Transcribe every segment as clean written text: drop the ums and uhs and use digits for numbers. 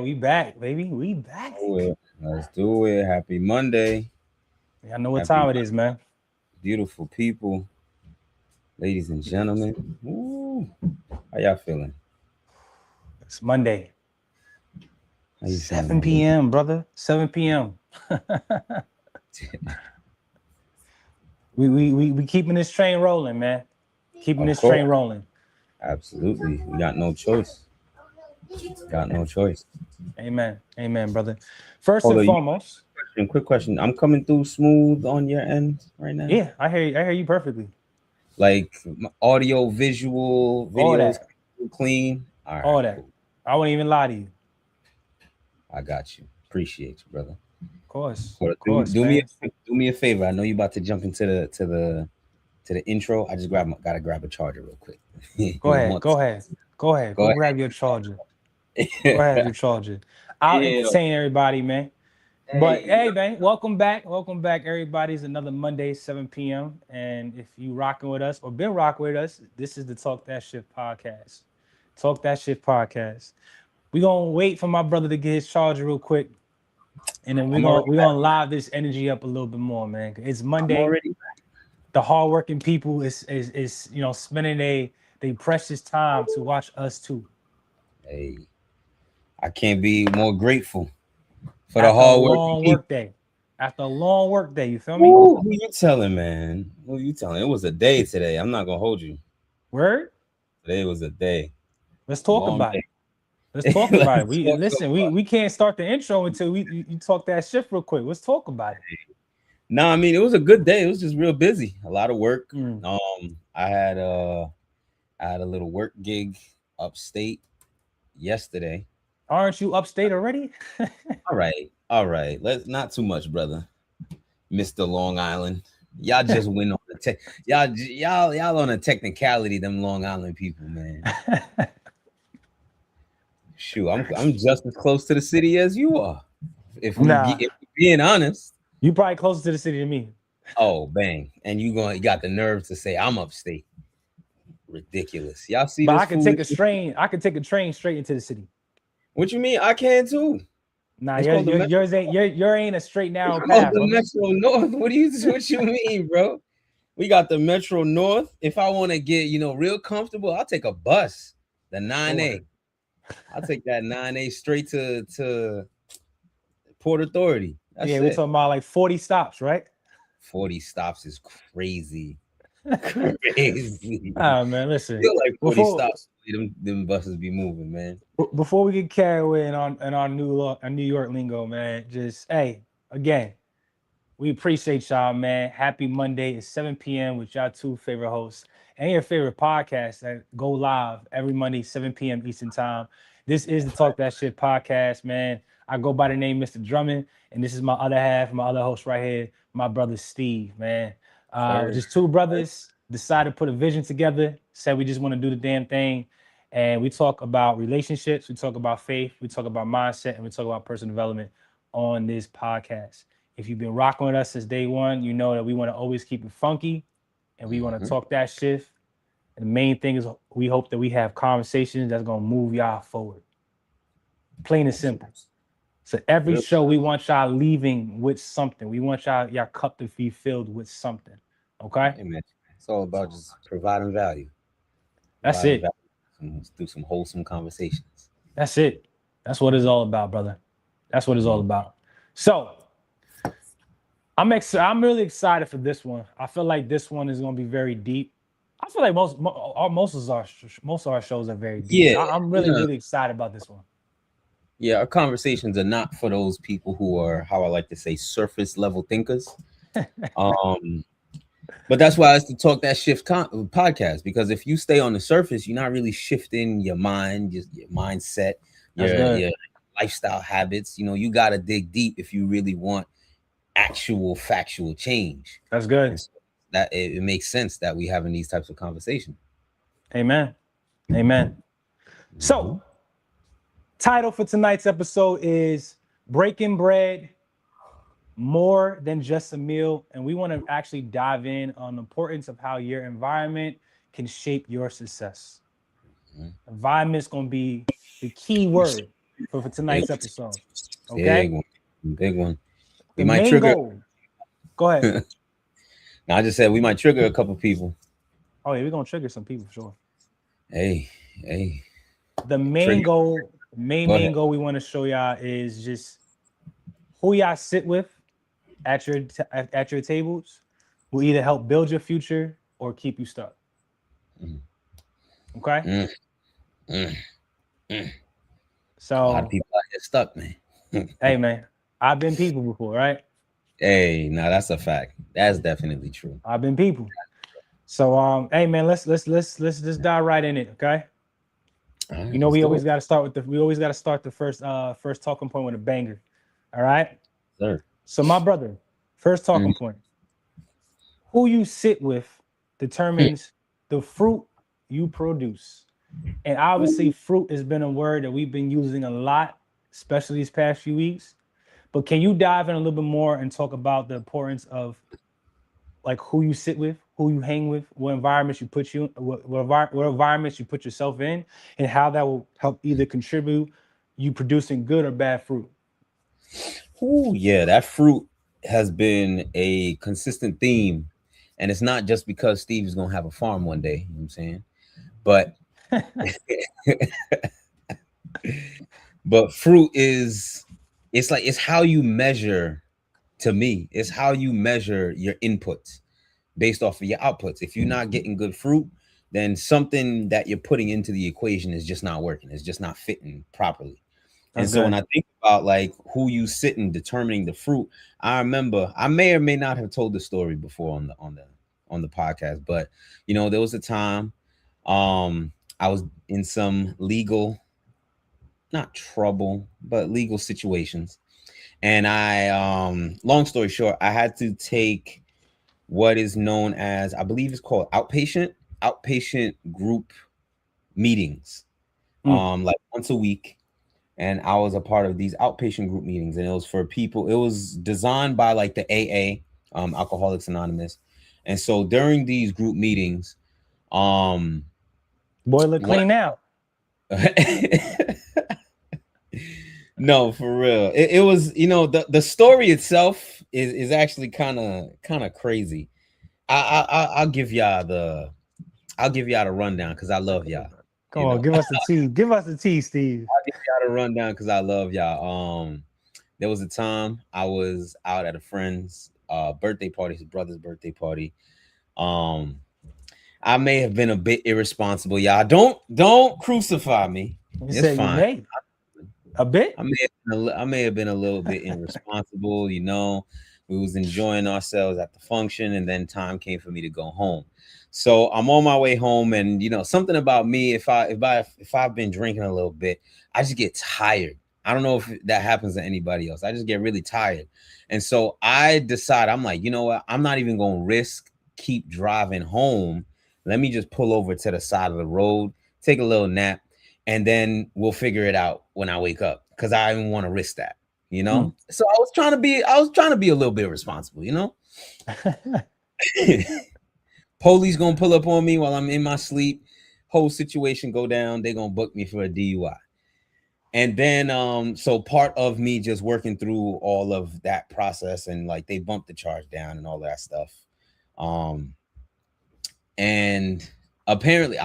We back, baby. We back. Let's do it. Happy Monday. I know what Happy time it is, man. beautiful people, ladies and gentlemen. Woo. How y'all feeling? It's Monday. How you feeling, 7 my dude? p.m., brother. 7 p.m. We keeping this train rolling, man. Keeping Of this course. train rolling. Absolutely. We got no choice. Got no choice. Amen. Amen, brother. First Hold and on. foremost, Quick question. I'm coming through smooth on your end right now. yeah, I hear you. I hear you perfectly. Like audio, visual, All videos that. clean. All All right, that. cool. I wouldn't even lie to you. I got you. Appreciate you, brother. Of course. Hold on. Of course, Do me man. do me a favor. I know you about to jump into the intro. I just gotta grab a charger real quick. Go One ahead. more Go ahead. Go ahead. Go Go grab your charger. Go ahead. ahead, your charger. I'll Yeah. entertain everybody, man. But Hey. hey, man, welcome back. Welcome back, everybody. It's another Monday, 7 p.m. And if you rocking with us or been rocking with us, this is the Talk That Shift podcast. Talk That Shift podcast. We're gonna wait for my brother to get his charger real quick. And then we're I'm gonna already we're back. gonna live this energy up a little bit more, man. It's I'm Monday. already The hardworking people is spending they precious time to watch us too. Hey, I can't be more grateful for the After a hard working long people. work day. After a long work day, you feel me? Woo, who you telling, man? Who you telling? It was a day today. I'm not gonna hold you. Word? Today was a day. Let's talk Long about day. it. Let's talk about it. Let's We talk listen. about We can't start the intro until you talk that shift real quick. Let's talk about it. No, I mean it was a good day. It was just real busy. A lot of work. Mm. I had a little work gig upstate yesterday. Aren't you upstate already? All right, all right. Let's not too much, brother. Mister Long Island. Y'all just went on the y'all on a technicality. Them Long Island people, man. Shoot, I'm just as close to the city as you are. Nah, If we being honest. you probably closer to the city than me. Oh, bang! And you got the nerve to say I'm upstate. Ridiculous. Y'all see But this I can take food? a train. I can take a train straight into the city. What you mean? I can too. Nah, It's called the Metro. yours ain't a straight narrow It's called path, the brother. Metro North. What you mean, bro? We got the Metro North. If I want to get, real comfortable, I'll take a bus. The 9A. Word. I'll take that 9A straight to Port Authority. That's Yeah, we're it. talking about like 40 stops, right? 40 stops is crazy. Crazy. Ah, man, listen. Feel like 40 Before stops. Them buses be moving, man. before we get carried away in our New York lingo, man, just hey, again, we appreciate y'all, man. Happy Monday. It's 7 p.m. with y'all two favorite hosts and your favorite podcast that go live every Monday, 7 p.m. Eastern Time. This is the Talk That Shit podcast, man. I go by the name Mr. Drummond, and this is my other half, my other host right here, my brother Steve, man. Sir. Just two brothers decided to put a vision together, said we just want to do the damn thing. And we talk about relationships, we talk about faith, we talk about mindset, and we talk about personal development on this podcast. If you've been rocking with us since day one, you know that we want to always keep it funky and we want to Mhm. talk that shift. And the main thing is we hope that we have conversations that's going to move y'all forward. Plain and simple. So every Real show we want y'all leaving with something. We want y'all cup to be filled with something. Okay? Hey, man. It's all about just providing value. That's Providing it. value through some wholesome conversations. That's it. That's what it's all about, brother. That's what it's all about. So I'm really excited for this one. I feel like this one is going to be very deep. I feel like most of our shows are very deep. Yeah, I'm really excited about this one. yeah. Our conversations are not for those people who are, how I like to say, surface level thinkers. Um, but that's why it's the Talk That Shift podcast, because if you stay on the surface, you're not really shifting your mind, just your mindset, That's your good. lifestyle habits. You got to dig deep if you really want actual factual change. That's And good. so that it makes sense that we having these types of conversations. Amen. Amen. Mhm. So, title for tonight's episode is Breaking Bread More Than Just a Meal. And we want to actually dive in on the importance of how your environment can shape your success. Mhm. Environment is going to be the key word. for Big, tonight's episode. big Okay? one. Big one. We The might main trigger. goal. Go ahead. Now, I just said we might trigger a couple people. Oh yeah, we're gonna trigger some people for sure. Hey, hey, The main trigger. goal, Go ahead. main goal we want to show y'all is just who y'all sit with at your tables will either help build your future or keep you stuck. Mm, Okay? mm, mm, mm. A lot of So, people out here stuck, man. hey man, I've been people before, right? Hey, now that's a fact. That's definitely true. I've been people. So hey man, let's just dive right in it, okay? All right, You know let's we do always it, gotta start with the we always gotta start the first talking point with a banger. All right. sir. So my brother, first Mm. talking point. Who you sit with determines the fruit you produce. And obviously, fruit has been a word that we've been using a lot, especially these past few weeks. But can you dive in a little bit more and talk about the importance of like who you sit with, who you hang with, what environments you put you, what environments you put yourself in, and how that will help either contribute you producing good or bad fruit. Ooh, yeah, that fruit has been a consistent theme. And it's not just because Steve is gonna have a farm one day, you know what I'm saying? But but fruit is it's like it's how you measure to me, it's how you measure your inputs based off of your outputs. If you're not getting good fruit, then something that you're putting into the equation is just not working. It's just not fitting properly. And That's so when good. I think about like who you sit in determining the fruit, I remember I may or may not have told the story before on the podcast, but there was a time I was in some legal, not trouble, but legal situations. And I long story short, I had to take what is known as, I believe it's called outpatient group meetings, Mm. like once a week. And I was a part of these outpatient group meetings, and it was for people. It was designed by like the AA, Alcoholics Anonymous. And so during these group meetings, um, Boy, look one clean now. no, for real, it was the story itself is actually kind of crazy. I'll give y'all the rundown because I love y'all. Come You on, know, give us the tea. Give us the tea, Steve. I'll give y'all the rundown because I love y'all. There was a time I was out at a friend's birthday party, his brother's birthday party. Um, I may have been a bit irresponsible, y'all. Don't crucify me. You It's said you fine. may a bit. I may have been a little bit irresponsible. We was enjoying ourselves at the function, and then time came for me to go home. So I'm on my way home, and something about me. If I've been drinking a little bit, I just get tired. I don't know if that happens to anybody else. I just get really tired, and so I decide I'm like, you know what? I'm not even gonna risk keep driving home. Let me just pull over to the side of the road, take a little nap, and then we'll figure it out when I wake up because I didn't want to risk that. Mm. So I was trying to be a little bit responsible. Police gonna pull up on me while I'm in my sleep. Whole situation go down. They gonna book me for a DUI. And then so part of me just working through all of that process, and like they bumped the charge down and all that stuff. Um and apparently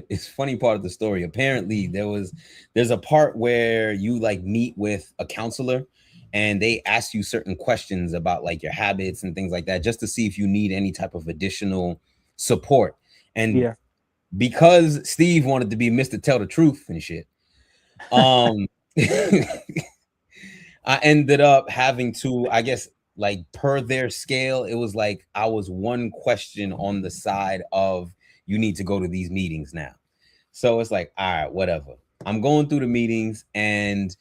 it's funny part of the story. Apparently there's a part where you like meet with a counselor, and they ask you certain questions about like your habits and things like that, just to see if you need any type of additional support. And Yeah. because Steve wanted to be Mr. Tell the Truth and shit, um I ended up having to, I guess, like per their scale, it was like I was one question on the side of you need to go to these meetings now. So it's like, all right, whatever. I'm going through the meetings, and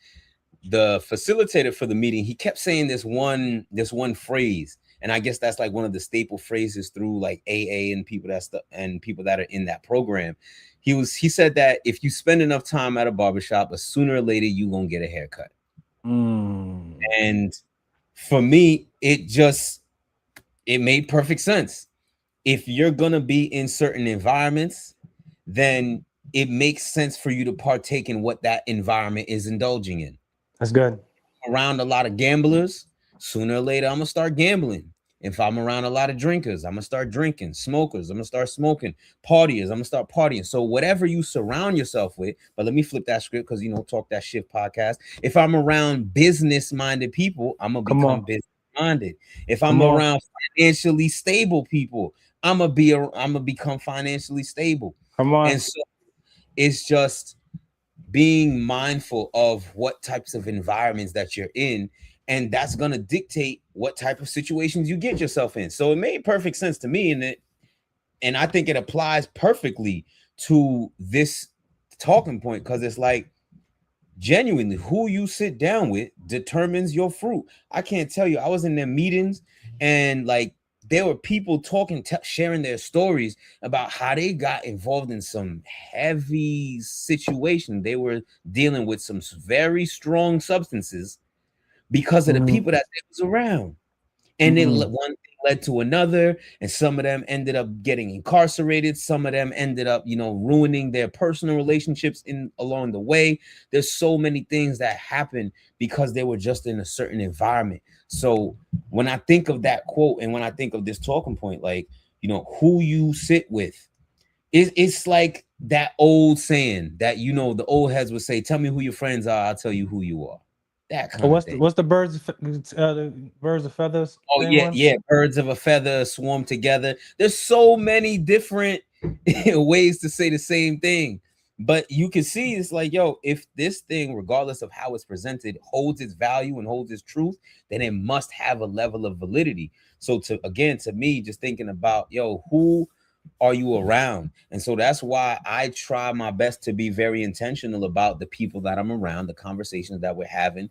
the facilitator for the meeting, he kept saying this one phrase. And I guess that's like one of the staple phrases through like AA and people that are in that program. He said that if you spend enough time at a barbershop, sooner or later you gonna get a haircut. Mm. And for me, it made perfect sense. If you're gonna be in certain environments, then it makes sense for you to partake in what that environment is indulging in. That's good. Around a lot of gamblers, sooner or later I'm gonna start gambling. If I'm around a lot of drinkers, I'm gonna start drinking. Smokers, I'm gonna start smoking. Partiers, I'm gonna start partying. So whatever you surround yourself with, but let me flip that script because talk that shift podcast. If I'm around business-minded people, I'm gonna Come become on. business-minded. If I'm Come on. around financially stable people, I'm gonna become financially stable. Come And on. so it's just being mindful of what types of environments that you're in, and that's going to dictate what type of situations you get yourself in. So it made perfect sense to me, and I think it applies perfectly to this talking point, because it's like, genuinely, who you sit down with determines your fruit. I can't tell you, I was in their meetings, and like, there were people talking, sharing their stories about how they got involved in some heavy situation. They were dealing with some very strong substances because of the Mm, people that they was around. And then mm, one thing led to another, and some of them ended up getting incarcerated. Some of them ended up, ruining their personal relationships in along the way. There's so many things that happen because they were just in a certain environment. So when I think of that quote, and when I think of this talking point, like, who you sit with, it's like that old saying that, the old heads would say, tell me who your friends are, I'll tell you who you are. That oh, kind of thing. what's the birds of feathers Oh thing yeah, one? yeah. Birds of a feather swarm together. There's so many different ways to say the same thing. But you can see it's like, yo, if this thing, regardless of how it's presented, holds its value and holds its truth, then it must have a level of validity. So to me, just thinking about, yo, who are you around? And so that's why I try my best to be very intentional about the people that I'm around, the conversations that we're having.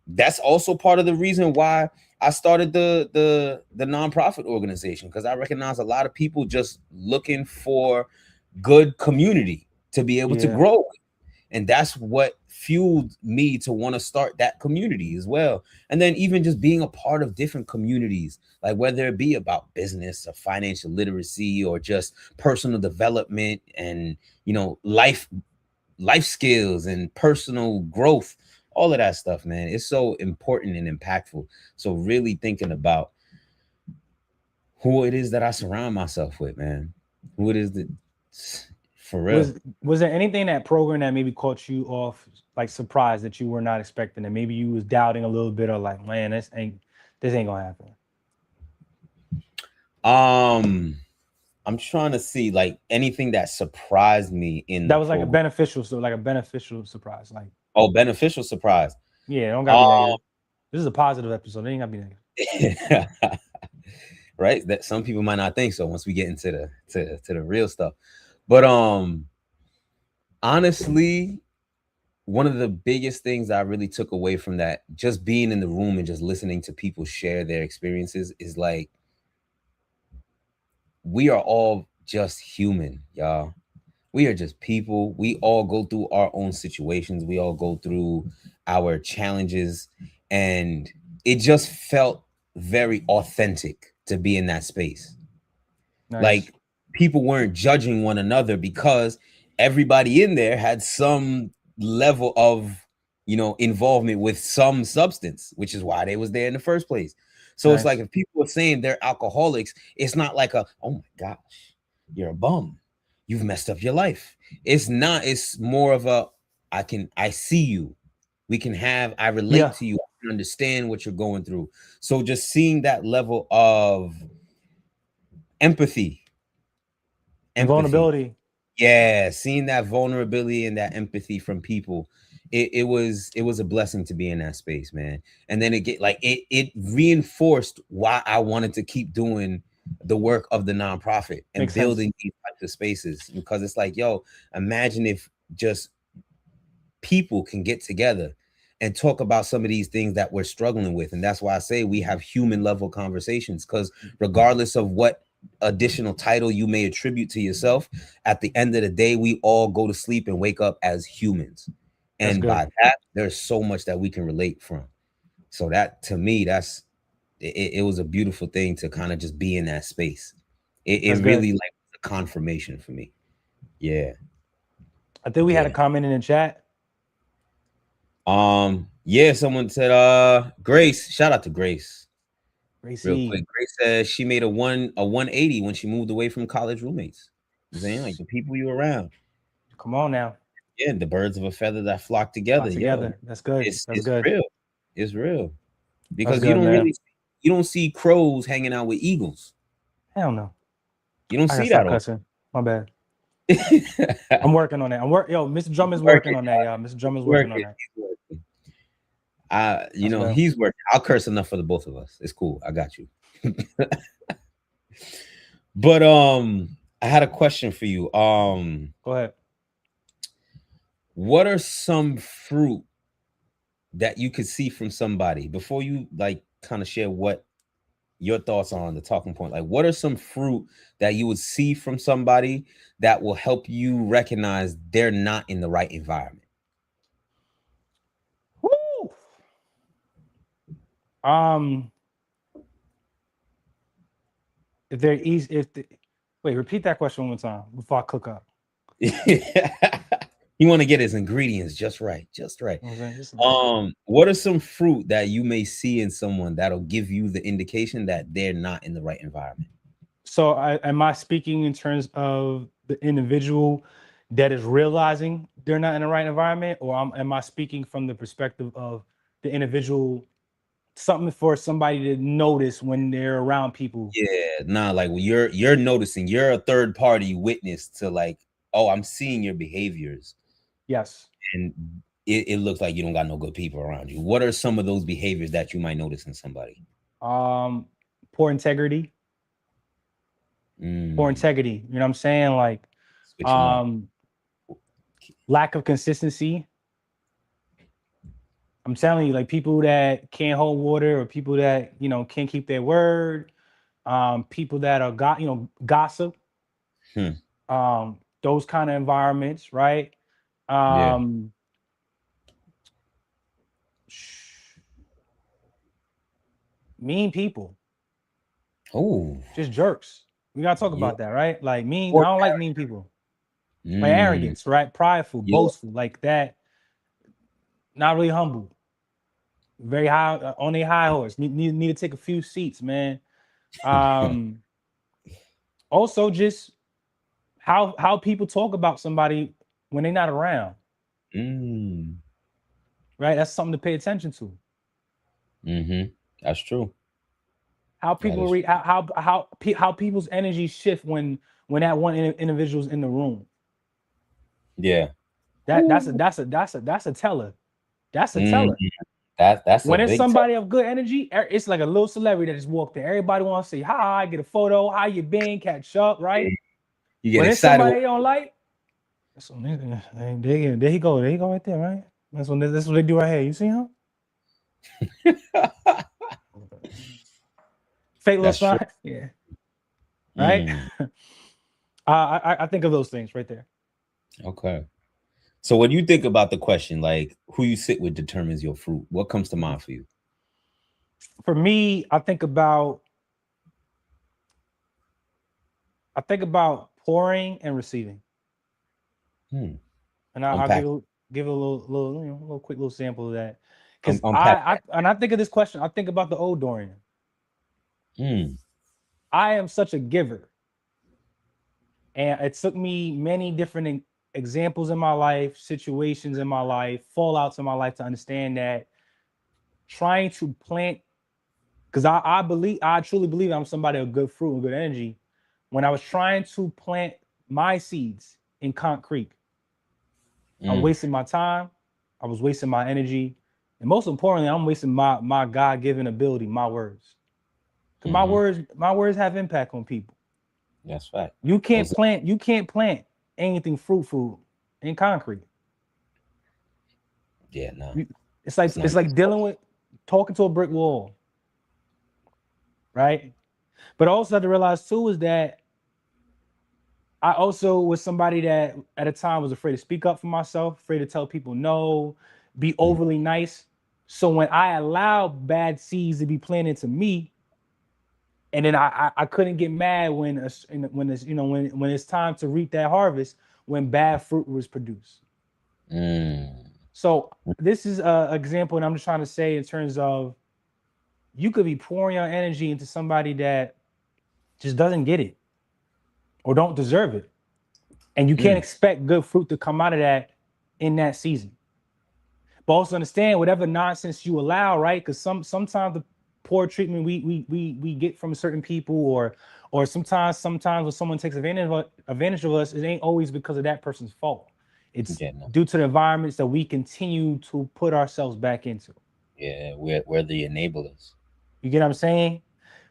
That's also part of the reason why I started the nonprofit organization, because I recognize a lot of people just looking for good community to be able to Yeah. grow. And that's what fueled me to want to start that community as well. And then even just being a part of different communities, like whether it be about business or financial literacy or just personal development and, life skills and personal growth, all of that stuff, man. It's so important and impactful. So really thinking about who it is that I surround myself with, man. Who it is that, for real. Was there anything that program that maybe caught you off, like surprised, that you were not expecting, and maybe you was doubting a little bit, or like, man, this ain't gonna happen? Um, I'm trying to see like anything that surprised me in That the was like a program. beneficial, so like a beneficial surprise. Like, Oh, beneficial surprise. yeah, don't gotta be Um, negative. This is a positive episode. It ain't gotta be negative. right. That some people might not think so once we get into the real stuff. But honestly, one of the biggest things I really took away from that, just being in the room and just listening to people share their experiences, is like, we are all just human, y'all. We are just people. We all go through our own situations. We all go through our challenges. And it just felt very authentic to be in that space. Nice. Like, people weren't judging one another because everybody in there had some level of, involvement with some substance, which is why they was there in the first place. So it's like, Nice. if people are saying they're alcoholics, it's not like a, oh my gosh, you're a bum, you've messed up your life. It's not. It's more of a, I see you, we can have, I relate Yeah. to you, I can understand what you're going through. So just seeing that level of empathy And empathy vulnerability. Yeah, seeing that vulnerability and that empathy from people, it was a blessing to be in that space, man. And then it reinforced why I wanted to keep doing the work of the nonprofit and Makes sense. building these types of spaces, because it's like, yo, imagine if just people can get together and talk about some of these things that we're struggling with. And that's why I say we have human level conversations, because regardless of what additional title you may attribute to yourself, at the end of the day, we all go to sleep and wake up as humans. That's And good. by that, there's so much that we can relate from. So that, to me, it was a beautiful thing to kind of just be in that space. It That's good. really, like, was a confirmation for me. Yeah. I think we had a Yeah. comment in the chat. Yeah, someone said Grace, shout out to Grace. Real Gracie, quick. Grace says she made a 180 when she moved away from college roommates. You saying like the people you around. come on now, Yeah, the birds of a feather that flock together. lock Yo, together. That's good. That's it's good. real. It's real. That's Because good, man. you don't see crows hanging out with eagles. Hell no. You don't I gotta see stop that cussing. My bad. often. I'm working on that. Yo, Mr. Drummond's working Working, on that, y'all. Mr. Drummond's working on working, that. he's working. That's good. He's working. I'll curse enough for the both of us. It's cool. I got you. But I had a question for you. Go ahead. What are some fruit that you could see from somebody before you like kind of share what your thoughts are on the talking point? Like, what are some fruit that you would see from somebody that will help you recognize they're not in the right environment? Woo! Um, if they're easy, wait, repeat that question one more time before I cook up. You want to get his ingredients just right, just right. You know what I'm saying? Just a little bit. What are some fruit that you may see in someone that'll give you the indication that they're not in the right environment? So, am I speaking in terms of the individual that is realizing they're not in the right environment, or am I speaking from the perspective of the individual, something for somebody to notice when they're around people? Yeah, nah, like when you're noticing, you're a third party witness to like, oh, I'm seeing your behaviors, Yes. and it looks like you don't got no good people around you. What are some of those behaviors that you might notice in somebody? Um, poor integrity. Poor Mm, integrity. You know what I'm saying? Like, switching up. um, lack of consistency. I'm telling you, like people that can't hold water, or people that can't keep their word, people that are gossip, Hmm. those kind of environments, right? Yeah. Um, mean people, Oh, just jerks. We gotta talk yeah. about that, right? Like mean, I Poor don't like character. mean people. Like Mm, arrogance, right? Prideful, yeah. boastful, like that. Not really humble. Very high on a high horse. Need to take a few seats, man. Um, also just how people talk about somebody when they're not around, mm, right? That's something to pay attention to. mm-hmm. That's true. How That people is. read, how people's energy shift when that one individual's in the room. Yeah. That's a Ooh. that's a teller. That's a Mm, teller. that's a When it's big tell. somebody of good energy, it's like a little celebrity that just walked in. Everybody wants to say hi, get a photo, how you been, catch up, right? You get When it's excited. somebody they don't like, that's what there he go, right there, right? That's what they do right here. You see him? Fake little That's true. sign, yeah, right. Mm, I think of those things right there. okay. So when you think about the question, like who you sit with determines your fruit, what comes to mind for you? For me, I think about pouring and receiving, Hmm. and I'll Unpack. give a little little quick little sample of that, because Unpack I think of this question. I think about the old Dorian. that. Mm, I am such a giver, and it took me many different examples in my life, situations in my life, fallouts in my life to understand that trying to plant, because I truly believe I'm somebody of good fruit and good energy. When I was trying to plant my seeds in concrete, I'm mm, wasting my time, I was wasting my energy, and most importantly, I'm wasting my God given ability, my words. Because mm-hmm. my words have impact on people. That's fact. You Those, can't plant anything fruitful in concrete. yeah, no, You, it's like it's not. it's like dealing with talking to a brick wall, right? But also have to realize too is that I also was somebody that at a time was afraid to speak up for myself, afraid to tell people no, be Mm, overly nice. So when I allowed bad seeds to be planted to me, and then I couldn't get mad when when it's when it's time to reap that harvest. when bad fruit was produced. Mm. So this is an example, and I'm just trying to say in terms of you could be pouring your energy into somebody that just doesn't get it or don't deserve it, and you can't Mm. expect good fruit to come out of that in that season. But also understand whatever nonsense you allow, right? Because sometimes the poor treatment we get from certain people, or sometimes when someone takes advantage of us, it ain't always because of that person's fault. It's Yeah, no. due to the environments that we continue to put ourselves back into. Yeah, we're the enablers. You get what I'm saying?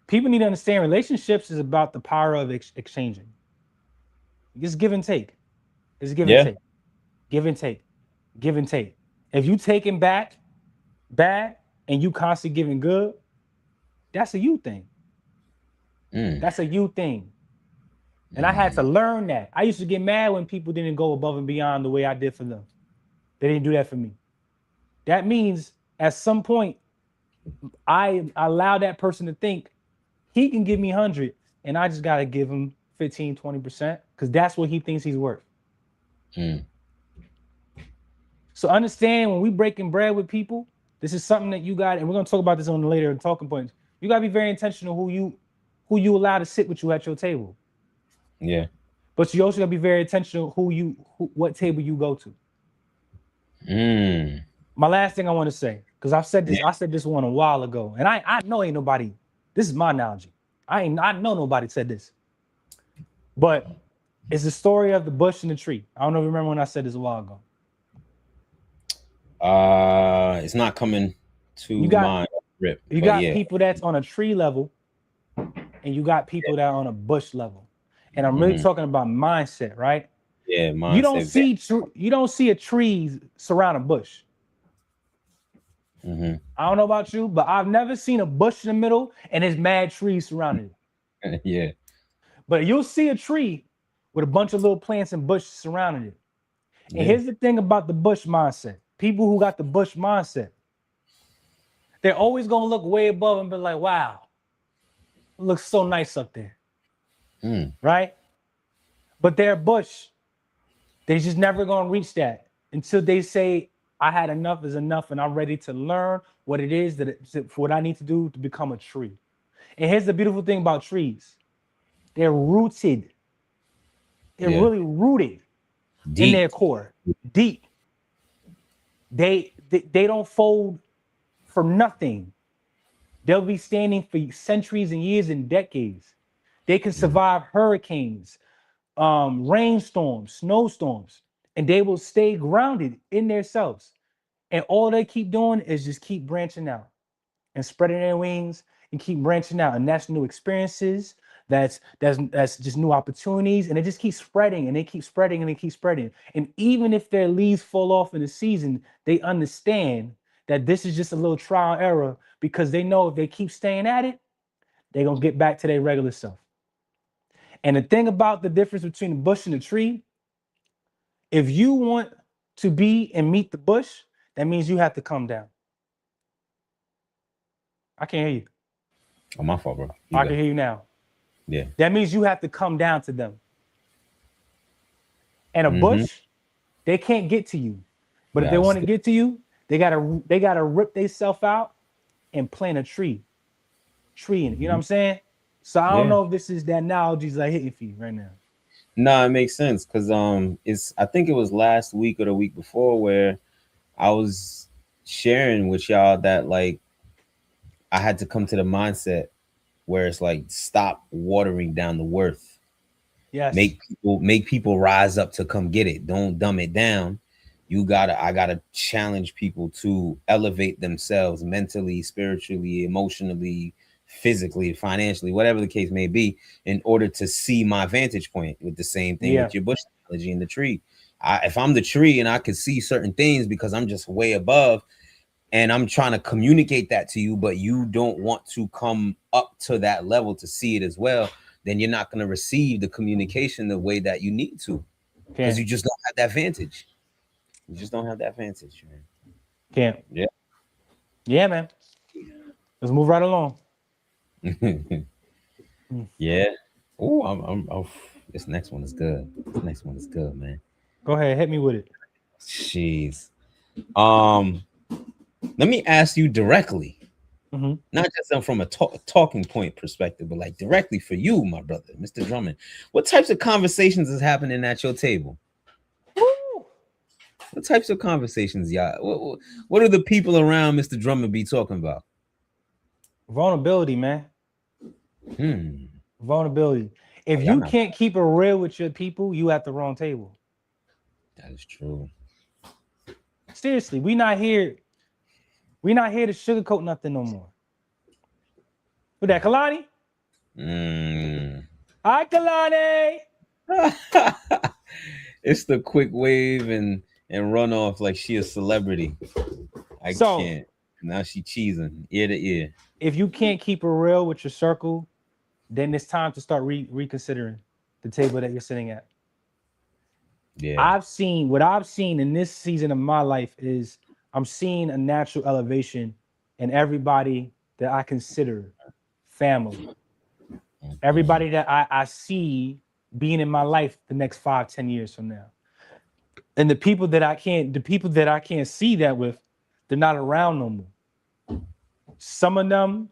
People need to understand relationships is about the power of exchanging. It's give and take. It's give and Yeah. take. Give and take. Give and take. If you taking back bad and you constantly giving good, that's a you thing. Mm. That's a you thing. And I had to Mm. learn that. I used to get mad when people didn't go above and beyond the way I did for them. They didn't do that for me. That means at some point, I allow that person to think he can give me 100 and I just got to give him 15, 20% because that's what he thinks he's worth. Mm. So understand when we breaking bread with people, this is something that you got, and we're gonna talk about this on the later talking points. You gotta be very intentional who you allow to sit with you at your table. Yeah. But you also gotta be very intentional what table you go to. Mm. My last thing I want to say, because Yeah. I said this one a while ago, and I know ain't nobody. This is my analogy. I know nobody said this, but it's the story of the bush and the tree. I don't know if you remember when I said this a while ago. It's not coming You to got mind, rip, you but got yeah. people that's on a tree level, and you got people that are on a bush level, and I'm really Hmm. talking about mindset, right? Yeah, You don't mindset. see you don't see a tree surround a bush. Hmm. I don't know about you, but I've never seen a bush in the middle and there's mad trees surrounding it. Yeah. But you'll see a tree with a bunch of little plants and bushes surrounding it. And Yeah. here's the thing about the bush mindset. People who got the bush mindset, they're always gonna look way above and be like, wow, it looks so nice up there, Mm. right? But they're bush. They just never gonna reach that until they say, I had enough is enough, and I'm ready to learn what it is for what I need to do to become a tree. And here's the beautiful thing about trees. They're rooted. They're Yeah. really rooted in Deep. their core, deep. They don't fold for nothing. They'll be standing for centuries and years and decades. They can Mm. survive hurricanes, rainstorms, snowstorms, and they will stay grounded in themselves. And all they keep doing is just keep branching out and spreading their wings and keep branching out. And that's new experiences. That's just new opportunities. And it just keeps spreading and they keep spreading and they keep spreading. And even if their leaves fall off in the season, they understand that this is just a little trial and error because they know if they keep staying at it, they're gonna get back to their regular self. And the thing about the difference between the bush and the tree, if you want to be and meet the bush, that means you have to come down. I can't hear you. Oh, my fault, bro. You I can go. hear you now. Yeah. That means you have to come down to them. And a Hmm. bush, they can't get to you. But if they Guys. want to get to you, they gotta rip themselves out and plant a tree in it. You know what I'm saying? So I don't Yeah. know if this is the analogies like hitting for you right now. No, it makes sense because it's I think it was last week or the week before where I was sharing with y'all that like I had to come to the mindset where it's like stop watering down the worth. Yes. Make people rise up to come get it. Don't dumb it down. I gotta challenge people to elevate themselves mentally, spiritually, emotionally, physically, financially, whatever the case may be, in order to see my vantage point. With the same thing Yeah. with your bush analogy in the tree. If I'm the tree and I can see certain things because I'm just way above, and I'm trying to communicate that to you, but you don't want to come up to that level to see it as well, then you're not going to receive the communication the way that you need to because you Can't. just don't have that vantage. You just don't have that vantage, Can't. man. Yeah, man. Let's move right along. Yeah. Mm. Yeah. Oh, This next one is good. This next one is good, man. Go ahead, hit me with it. Jeez. Um, Let me ask you directly, Hmm. not just from a talking point perspective, but like directly for you, my brother, Mr. Drummond. What types of conversations is happening at your table? Woo! What types of conversations, y'all? What do the people around Mr. Drummond be talking about? Vulnerability, man. Hmm. Vulnerability. If Oh, y'all you not. can't keep it real with your people, you at the wrong table. That is true. Seriously, we not here. We not here to sugarcoat nothing no more. With that, Kalani? Mm. Hi, Kalani. It's the quick wave and run off like she a celebrity. I So, can't. Now she cheesing ear to ear. if you can't keep it real with your circle, then it's time to start reconsidering the table that you're sitting at. Yeah. What I've seen in this season of my life is I'm seeing a natural elevation in everybody that I consider family. Mhm. Everybody that I see being in my life the next 5, 10 years from now. And the people that I can't see that with, they're not around no more. Some of them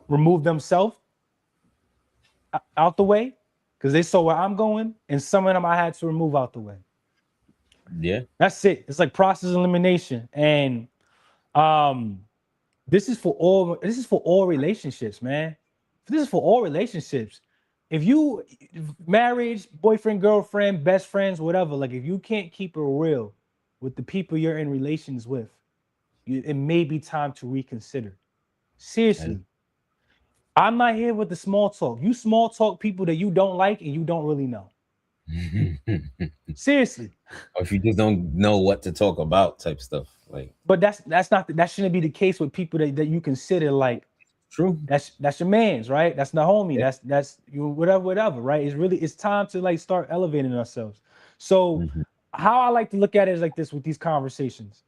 remove themselves out the way because they saw where I'm going, and some of them I had to remove out the way. Yeah. That's it. It's like process elimination. And um this is for all relationships, man. This is for all relationships. If you marriage, boyfriend, girlfriend, best friends, whatever, like if you can't keep it real with the people you're in relations with, it may be time to reconsider. That Seriously. I'm not here with the small talk. You small talk people that you don't like and you don't really know. is- Seriously. or if you just don't know what to talk about, type stuff. Like But that's not that shouldn't be the case with people that you consider like true. that's your man's, right? That's the homie. Yeah. That's you whatever, right? It's time to like start elevating ourselves. So Mhm. how I like to look at it is like this with these conversations.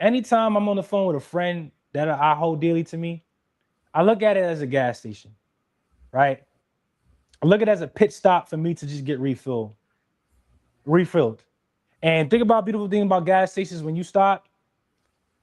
Anytime I'm on the phone with a friend that I hold dearly to me, I look at it as a gas station, right? I look at it as a pit stop for me to just get refilled. And think about beautiful thing about gas stations when you stop,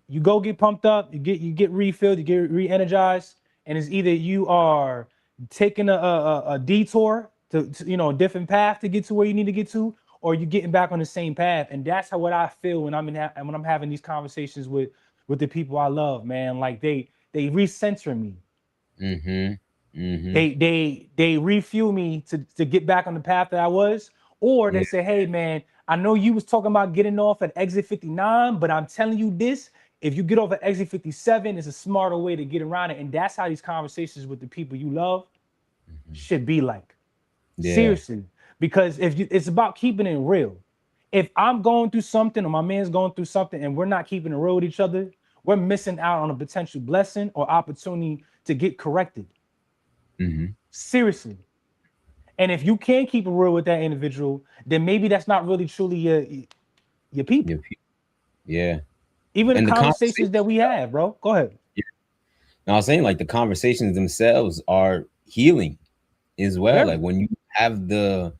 you go get pumped up, you get refilled, you get re-energized, and it's either you are taking a detour to a different path to get to where you need to get to, or you're getting back on the same path. And that's how what I feel when when I'm having these conversations with the people I love, man. Like they recenter me. Mhm. Mhm. They refuel me to get back on the path that I was, or they Yeah. say, hey man, I know you was talking about getting off at exit 59, but I'm telling you this, if you get off at exit 57, it's a smarter way to get around it. And that's how these conversations with the people you love Mhm. should be like. Yeah. Seriously. Because it's about keeping it real. If I'm going through something or my man's going through something and we're not keeping it real with each other, we're missing out on a potential blessing or opportunity to get corrected. Mhm. Seriously. And if you can't keep it real with that individual, then maybe that's not really truly your Yeah. people. Yeah. Even the And the conversations conversations. that we have, bro. Go ahead. Yeah. Now, I was saying like the conversations themselves are healing as well. Like Very. when you have the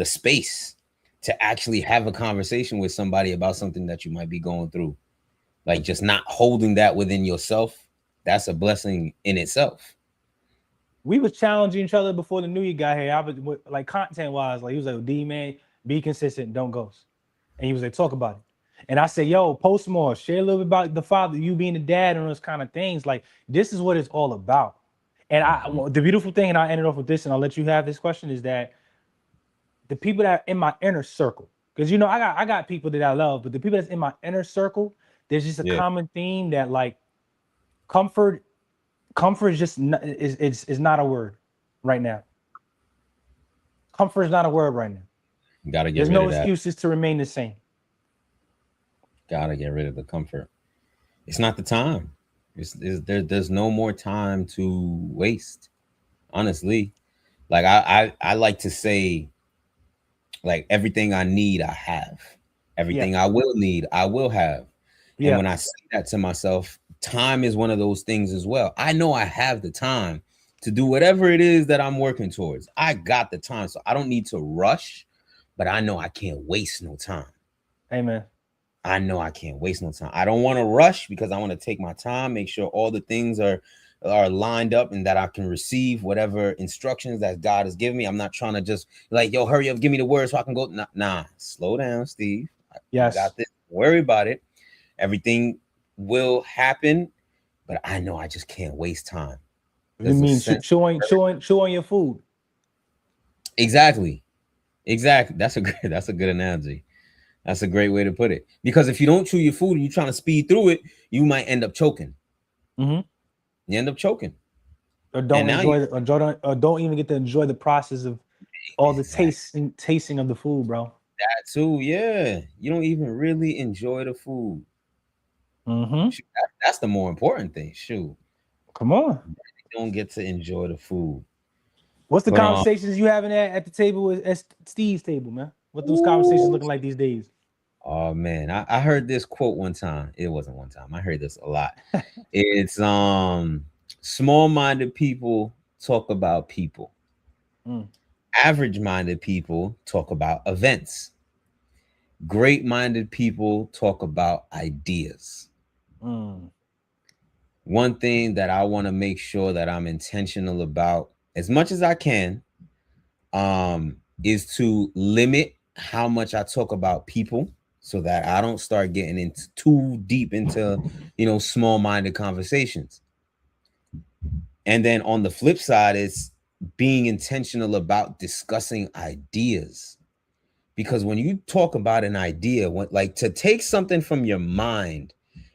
space to actually have a conversation with somebody about something that you might be going through, like just not holding that within yourself, that's a blessing in itself. We was challenging each other before the new year got here. I was like content wise, like he was like, D man, be consistent, don't ghost. And he was like, talk about it. And I said, yo, post more, share a little bit about the father, you being the dad, and those kind of things. Like, this is what it's all about. And Mhm. the beautiful thing, and I ended off with this, and I'll let you have this question, is that the people that are in my inner circle, because I got people that I love, but the people that's in my inner circle, there's just a Yeah. common theme that like comfort, comfort is just is not a word right now. Comfort is not a word right now. Gotta get There's rid no of that. excuses to remain the same. Gotta get rid of the comfort. It's not the time. There's no more time to waste. Honestly, like I like to say, like everything I need, I have. Yeah, Everything I will need, I will have. And yeah, when I say that to myself, time is one of those things as well. I know I have the time to do whatever it is that I'm working towards. I got the time, so I don't need to rush, but I know I can't waste no time. Amen. I know I can't waste no time. I don't want to rush because I want to take my time, make sure all the things are lined up and that I can receive whatever instructions that God has given me. I'm not trying to just like, yo, hurry up, give me the word so I can go. Nah, slow down, Steve. You Yes. got this. Don't worry about it. Everything will happen, but I know I just can't waste time. You There's a mean sense. chewing your food? Exactly. Exactly. That's a good analogy. That's a great way to put it. Because if you don't chew your food and you're trying to speed through it, you might end up choking. Mm-hmm. You end up choking. Or And don't now you enjoy or don't even get to enjoy the process of all the exactly tasting of the food, bro. that too. Yeah. You don't even really enjoy the food. Mm-hmm. Shoot, that's the more important thing. Shoot. Come on. You don't get to enjoy the food. What's the But conversations you having at the table at Steve's table, man? What those conversations ooh, looking like these days? oh man, I heard this quote one time. It wasn't one time. I heard this a lot. It's small-minded people talk about people. Mm, Average-minded people talk about events. Great-minded people talk about ideas. mm. One thing that I want to make sure that I'm intentional about as much as I can is to limit how much I talk about people so that I don't start getting into too deep into, small-minded conversations. And then on the flip side is being intentional about discussing ideas. Because when you talk about an idea, like to take something from your mind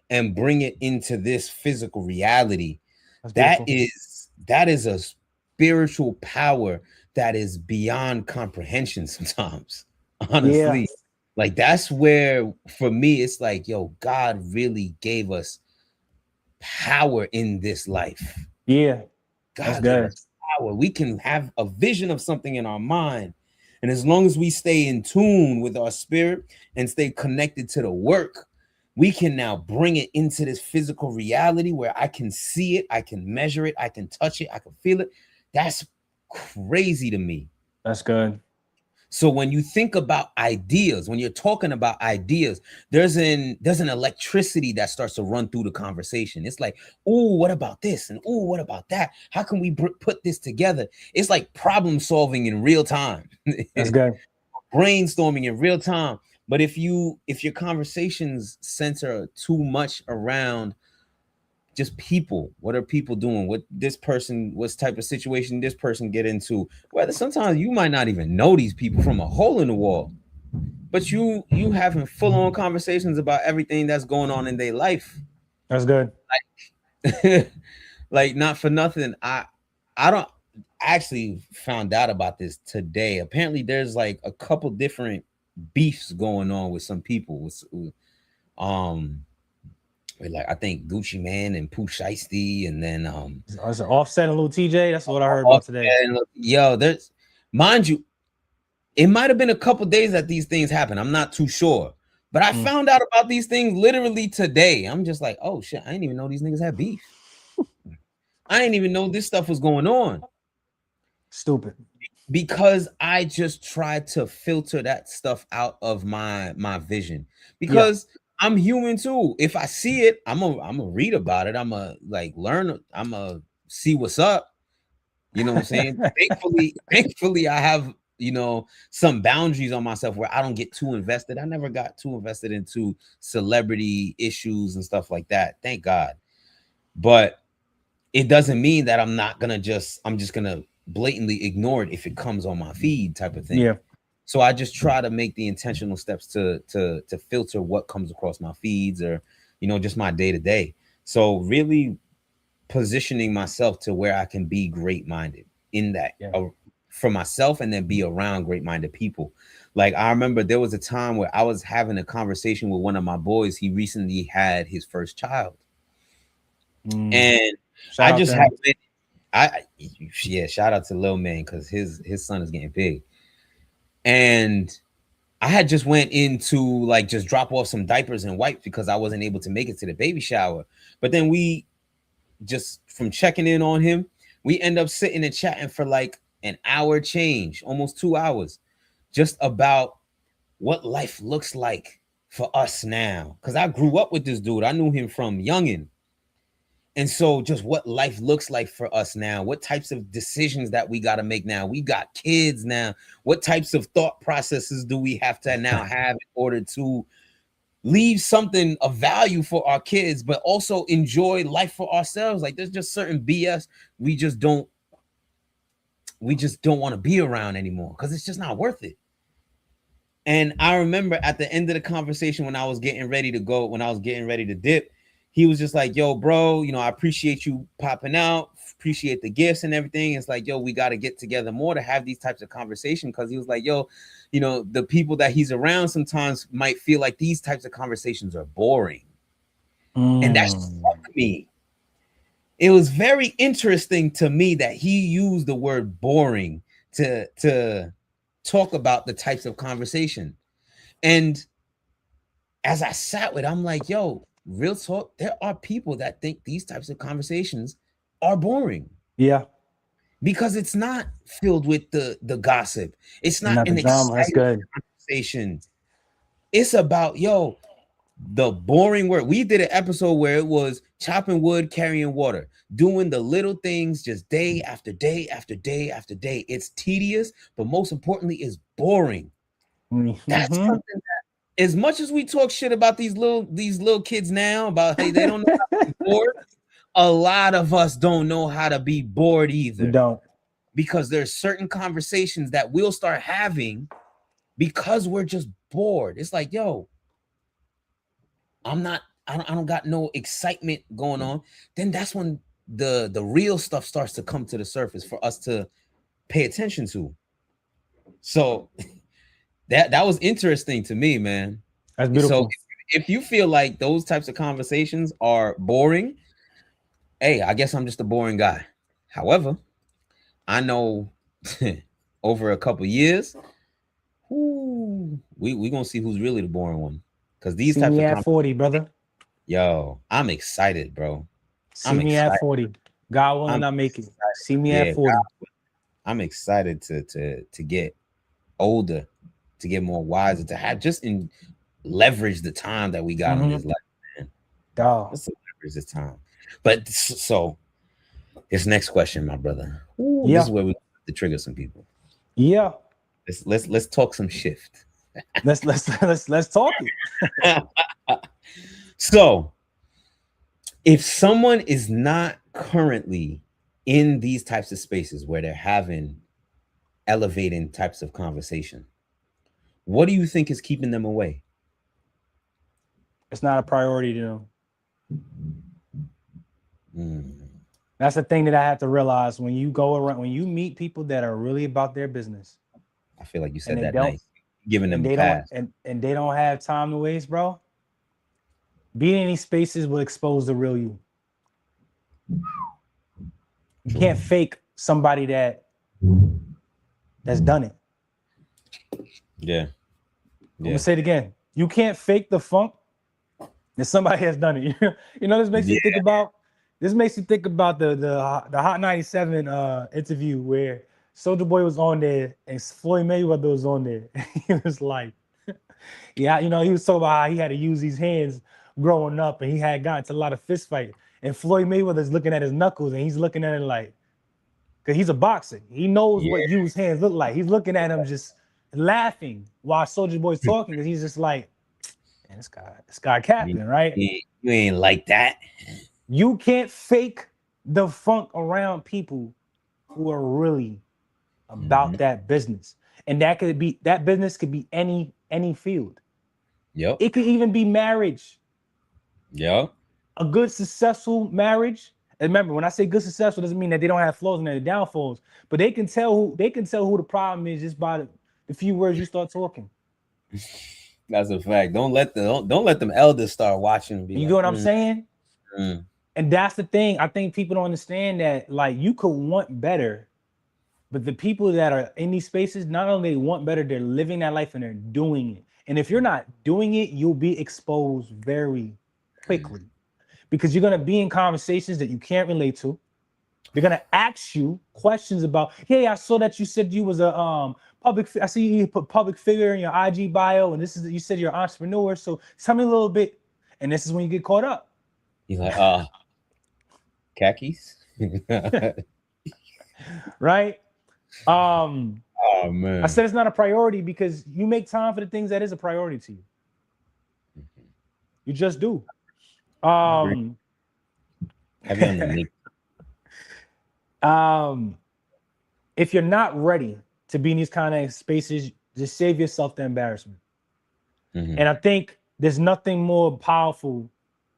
and bring it into this physical reality, That's that beautiful. is a spiritual power that is beyond comprehension sometimes. Yeah. Honestly, like that's where for me it's like, yo, God really gave us power in this life. Yeah. That's God gave good. us power. We can have a vision of something in our mind. And as long as we stay in tune with our spirit and stay connected to the work, we can now bring it into this physical reality where I can see it, I can measure it, I can touch it, I can feel it. That's crazy to me. That's good. So when you think about ideas, when you're talking about ideas, there's an electricity that starts to run through the conversation. It's like, oh, what about this? And oh, what about that? How can we put this together? It's like problem solving in real time, That's good. brainstorming in real time. But if your conversations center too much around just people, what are people doing, what type of situation this person get into, whether sometimes you might not even know these people from a hole in the wall, but you having full-on conversations about everything that's going on in their life. That's good. Like not for nothing, I don't actually found out about this today. Apparently there's like a couple different beefs going on with some people um like I think Gucci Man and Pooh Shiesty, and then It's Offset and Lil TJ. That's what I heard about today. and yo, there's mind you, it might have been a couple days that these things happen. I'm not too sure, but I Mm. found out about these things literally today. I'm just like, oh shit, I didn't even know these niggas had beef. I didn't even know this stuff was going on Stupid. because I just tried to filter that stuff out of my vision Yeah. because I'm human too. If I see it, I'm gonna read about it. I'm gonna like learn. I'm gonna see what's up. You know what I'm saying? Thankfully, I have some boundaries on myself where I don't get too invested. I never got too invested into celebrity issues and stuff like that. Thank God. But it doesn't mean that I'm just gonna blatantly ignore it if it comes on my feed type of thing. Yeah. So I just try to make the intentional steps to filter what comes across my feeds or just my day to day. So really positioning myself to where I can be great minded in that Yeah. for myself and then be around great minded people. Like I remember there was a time where I was having a conversation with one of my boys. He recently had his first child. Mm. And Shout I out just to have him. been, I yeah, shout out to Lil Man because his son is getting big. And I had just went into like just drop off some diapers and wipes because I wasn't able to make it to the baby shower. But then we just from checking in on him, We end up sitting and chatting for like an hour change, almost 2 hours, just about what life looks like for us now. Because I grew up with this dude. I knew him from youngin'. And so just what life looks like for us now, what types of decisions that we got to make now. We got kids now. What types of thought processes do we have to now have in order to leave something of value for our kids, but also enjoy life for ourselves? Like there's just certain BS we just don't want to be around anymore because it's just not worth it. And I remember at the end of the conversation when I was getting ready to go, when I was getting ready to dip, he was just like, yo, bro, I appreciate you popping out, appreciate the gifts and everything. It's like, yo, we got to get together more to have these types of conversations. Because he was like, yo, the people that he's around sometimes might feel like these types of conversations are boring. And that struck me. It was very interesting to me that he used the word boring to talk about the types of conversation. And as I sat with, I'm like, yo, real talk, there are people that think these types of conversations are boring. Yeah. Because it's not filled with the gossip. It's not the an drama. That's exciting good. conversation. It's about, yo, the boring work. We did an episode where it was chopping wood, carrying water, doing the little things just day after day after day after day. It's tedious, but most importantly, it's boring. That's something that, as much as we talk shit about these little kids now, about hey, they don't know how to be bored, a lot of us don't know how to be bored either. We don't. Because there's certain conversations that we'll start having because we're just bored. It's like, yo, I don't got no excitement going on. Then that's when the real stuff starts to come to the surface for us to pay attention to. So that was interesting to me, man. That's beautiful. So if you feel like those types of conversations are boring, hey, I guess I'm just a boring guy. However, I know over a couple years, we gonna see who's really the boring one. Because these types of at 40, brother. Yo, I'm excited, bro. See me at 40. God willing, I make it. See me at 40. I'm excited to get older, to get more wiser, to have just leverage the time that we got in this life, man. Let's leverage this time. But so this next question, my brother. This is where we have to trigger some people. Yeah. Let's talk some shift. let's talk it. So if someone is not currently in these types of spaces where they're having elevating types of conversation, what do you think is keeping them away? It's not a priority to them. That's the thing that I have to realize when you go around, when you meet people that are really about their business. I feel like you said that nice. Giving them a pass. And they don't have time to waste, bro. Being in these spaces will expose the real you. You can't fake somebody that's done it. Yeah. I'm gonna say it again. You can't fake the funk that somebody has done it. This makes you think about. This makes you think about the Hot 97 interview where Soulja Boy was on there and Floyd Mayweather was on there. He was like, yeah, he was talking about how he had to use these hands growing up and he had gotten to a lot of fist fight. And Floyd Mayweather's looking at his knuckles and he's looking at it like, because he's a boxer. He knows what used hands look like. He's looking at him just laughing while Soulja Boy's talking because he's just like, man, this guy capping, right? You ain't like that. You can't fake the funk around people who are really about that business. And that business could be any field. Yep. It could even be marriage. Yep. A good, successful marriage. And remember, when I say good, successful, doesn't mean that they don't have flaws and their downfalls, but they can tell who the problem is just by the few words you start talking. That's a fact. Don't let them elders start watching. You know what I'm saying? And that's the thing. I think people don't understand that, like, you could want better, but the people that are in these spaces, not only they want better, they're living that life and they're doing it. And if you're not doing it, you'll be exposed very quickly because you're going to be in conversations that you can't relate to. They're gonna ask you questions about, hey, I saw that you said you was a I see you put public figure in your IG bio, and this is you said you're an entrepreneur. So tell me a little bit, and this is when you get caught up, He's like, khakis. right? Um, Oh I man. said it's not a priority because you make time for the things that is a priority to you. Mhm. You just do. I agree. Um, Heavy on the make. um, if you're not ready to be in these kind of spaces, just save yourself the embarrassment. Hmm. And I think there's nothing more powerful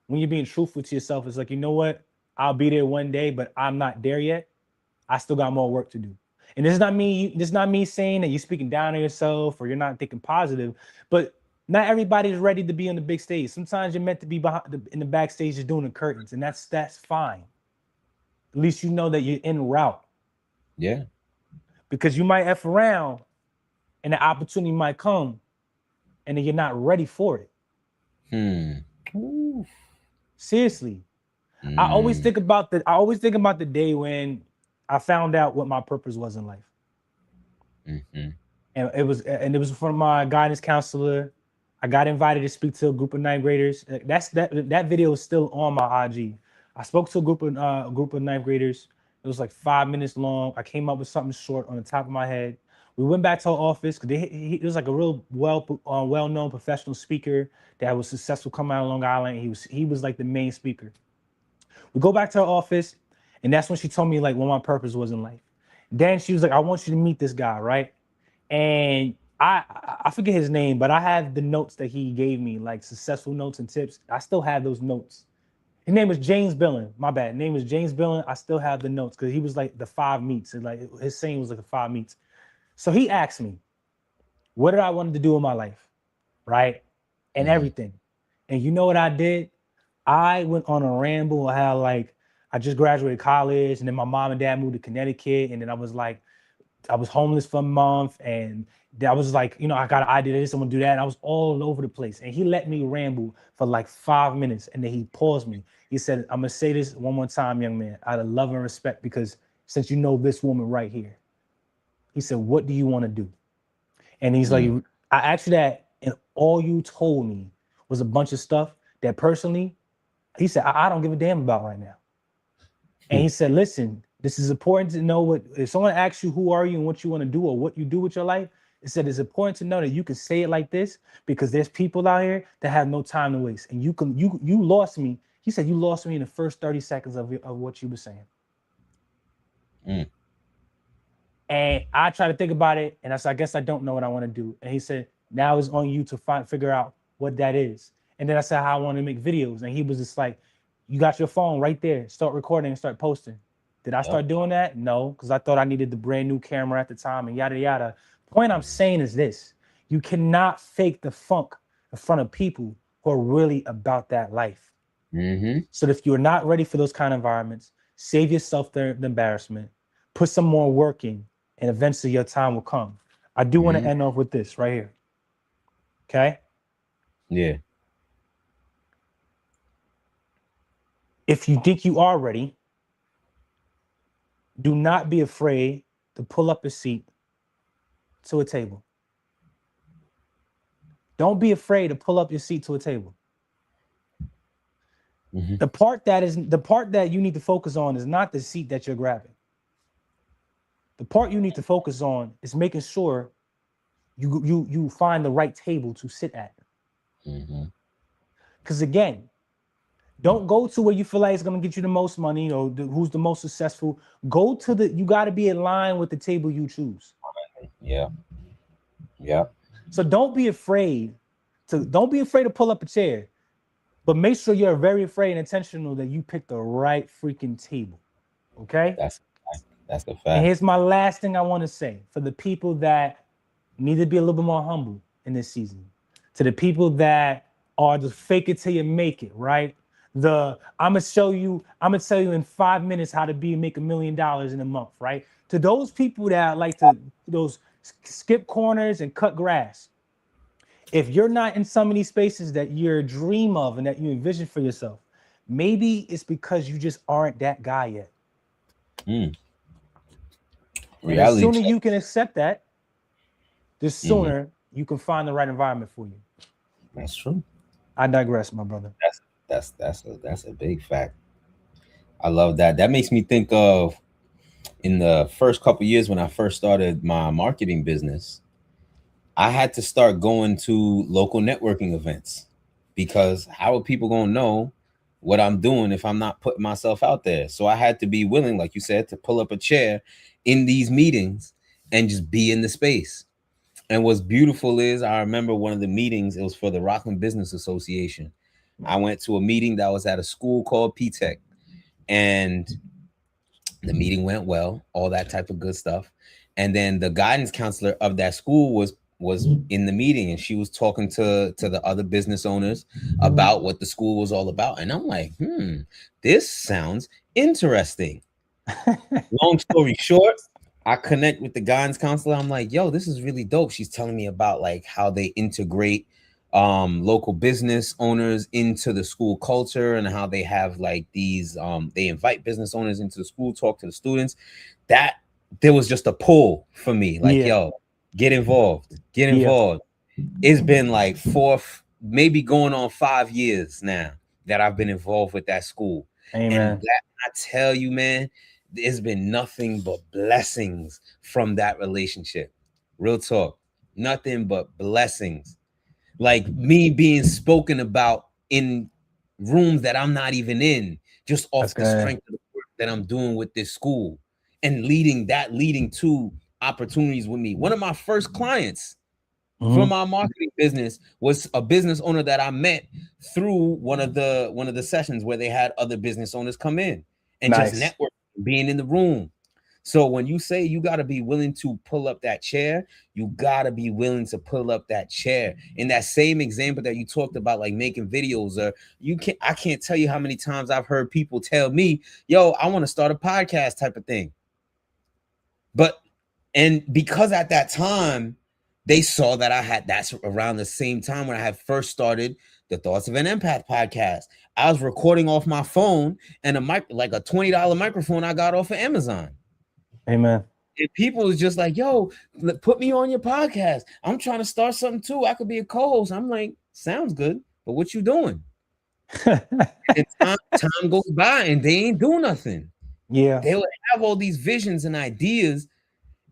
when you're being truthful to yourself. It's like, you know what? I'll be there one day, but I'm not there yet. I still got more work to do. And this is not me saying that you're speaking down on yourself or you're not thinking positive, but not everybody's ready to be on the big stage. Sometimes you're meant to be in the backstage just doing the curtains, and that's fine. At least you know that you're en route Yeah. because you might F around and the opportunity might come and then you're not ready for it. Hmm. Ooh. Seriously. Mm. I always think about the day when I found out what my purpose was in life. Hmm. And it was from my guidance counselor. I got invited to speak to a group of ninth graders. That video is still on my IG. I spoke to a group of ninth graders. It was like 5 minutes long. I came up with something short on the top of my head. We went back to our office because it was like a real well known professional speaker that was successful coming out of Long Island. He was like the main speaker. We go back to her office, and that's when she told me like what my purpose was in life. Then she was like, "I want you to meet this guy, right?" And I forget his name, but I have the notes that he gave me, like successful notes and tips. I still have those notes. His name was James Billen. My bad. His name was James Billen. I still have the notes because he was like the five meats. And like his saying was like the five meats. So he asked me, what did I want to do in my life? Right? And Hmm. everything. And you know what I did? I went on a ramble how like I just graduated college and then my mom and dad moved to Connecticut. And then I was homeless for a month and I was like, I got an idea this, I'm gonna do that. And I was all over the place. And he let me ramble for like 5 minutes and then he paused me. He said, I'm gonna say this one more time, young man, out of love and respect, because since you know this woman right here, he said, what do you want to do? And he's like, Mm. I asked you that, and all you told me was a bunch of stuff that personally, he said, I don't give a damn about right now. And he said, listen, this is important to know what, if someone asks you who are you and what you want to do or what you do with your life, it said it's important to know that you can say it like this because there's people out here that have no time to waste. And you lost me. He said, you lost me in the first 30 seconds of what you were saying. Mm. And I try to think about it, and I said, I guess I don't know what I want to do. And he said, now it's on you to figure out what that is. And then I said how I want to make videos. And he was just like, you got your phone right there. Start recording and start posting. Did I Yep. start doing that? No, because I thought I needed the brand new camera at the time and yada yada. Point I'm saying is this: you cannot fake the funk in front of people who are really about that life. Hmm. So if you're not ready for those kind of environments, save yourself the embarrassment, put some more work in, and eventually your time will come. I do want to Hmm. end off with this right here. Okay. Yeah. If you think you are ready, do not be afraid to pull up a seat to a table. Don't be afraid to pull up your seat to a table. Hmm. The part that you need to focus on is not the seat that you're grabbing. The part you need to focus on is making sure you find the right table to sit at. Hmm. Because again, don't go to where you feel like it's gonna get you the most money or who's the most successful. Go to you got to be in line with the table you choose. Yeah. Yeah. So don't be afraid to pull up a chair, but make sure you're very afraid and intentional that you pick the right freaking table. Okay. That's that's a And fact. here's my last thing I want to say for the people that need to be a little bit more humble in this season. To the people that are just fake it till you make it, right? I'm gonna tell you in 5 minutes how to make $1 million in a month, right? To those people that like to those skip corners and cut grass. If you're not in some of these spaces that you dream of and that you envision for yourself, maybe it's because you just aren't that guy yet. Mm. And the Reality sooner check. you can accept that, the Hmm. sooner you can find the right environment for you. That's true. I digress, my brother. That's a big fact. I love that. That makes me think of in the first couple years when I first started my marketing business. I had to start going to local networking events because how are people going to know what I'm doing if I'm not putting myself out there? So I had to be willing, like you said, to pull up a chair in these meetings and just be in the space. And what's beautiful is I remember one of the meetings, it was for the Rockland Business Association. I went to a meeting that was at a school called P-Tech, and the meeting went well, all that type of good stuff. And then the guidance counselor of that school was in the meeting, and she was talking to the other business owners about what the school was all about. And I'm like, this sounds interesting. Long story short, I connect with the guidance counselor. I'm like, yo, this is really dope. She's telling me about like how they integrate local business owners into the school culture and how they have like these they invite business owners into the school, talk to the students. That there was just a pull for me, like, Yeah, yo, get involved, get yeah. involved. It's been like maybe going on 5 years now that I've been involved with that school. And Amen. that I tell you, man, there's been nothing but blessings from that relationship. Real talk. Nothing but blessings. Like me being spoken about in rooms that I'm not even in, just That's off the good. strength of the work that I'm doing with this school and leading to opportunities with me. One of my first clients for Hmm. my marketing business was a business owner that I met through one of the sessions where they had other business owners come in and just Nice. network, being in the room. So when you say you got to be willing to pull up that chair, you got to be willing to pull up that chair. In that same example that you talked about, like making videos, or I can't tell you how many times I've heard people tell me, yo, I want to start a podcast type of thing. But and because at that time they saw that I had, that's around the same time when I had first started the Thoughts of an Empath podcast. I was recording off my phone and a mic, like a $20 microphone I got off of Amazon. Amen. And people was just like, yo, put me on your podcast. I'm trying to start something too. I could be a co-host. I'm like, sounds good, but what you doing? And time goes by and they ain't do nothing. Yeah. They would have all these visions and ideas,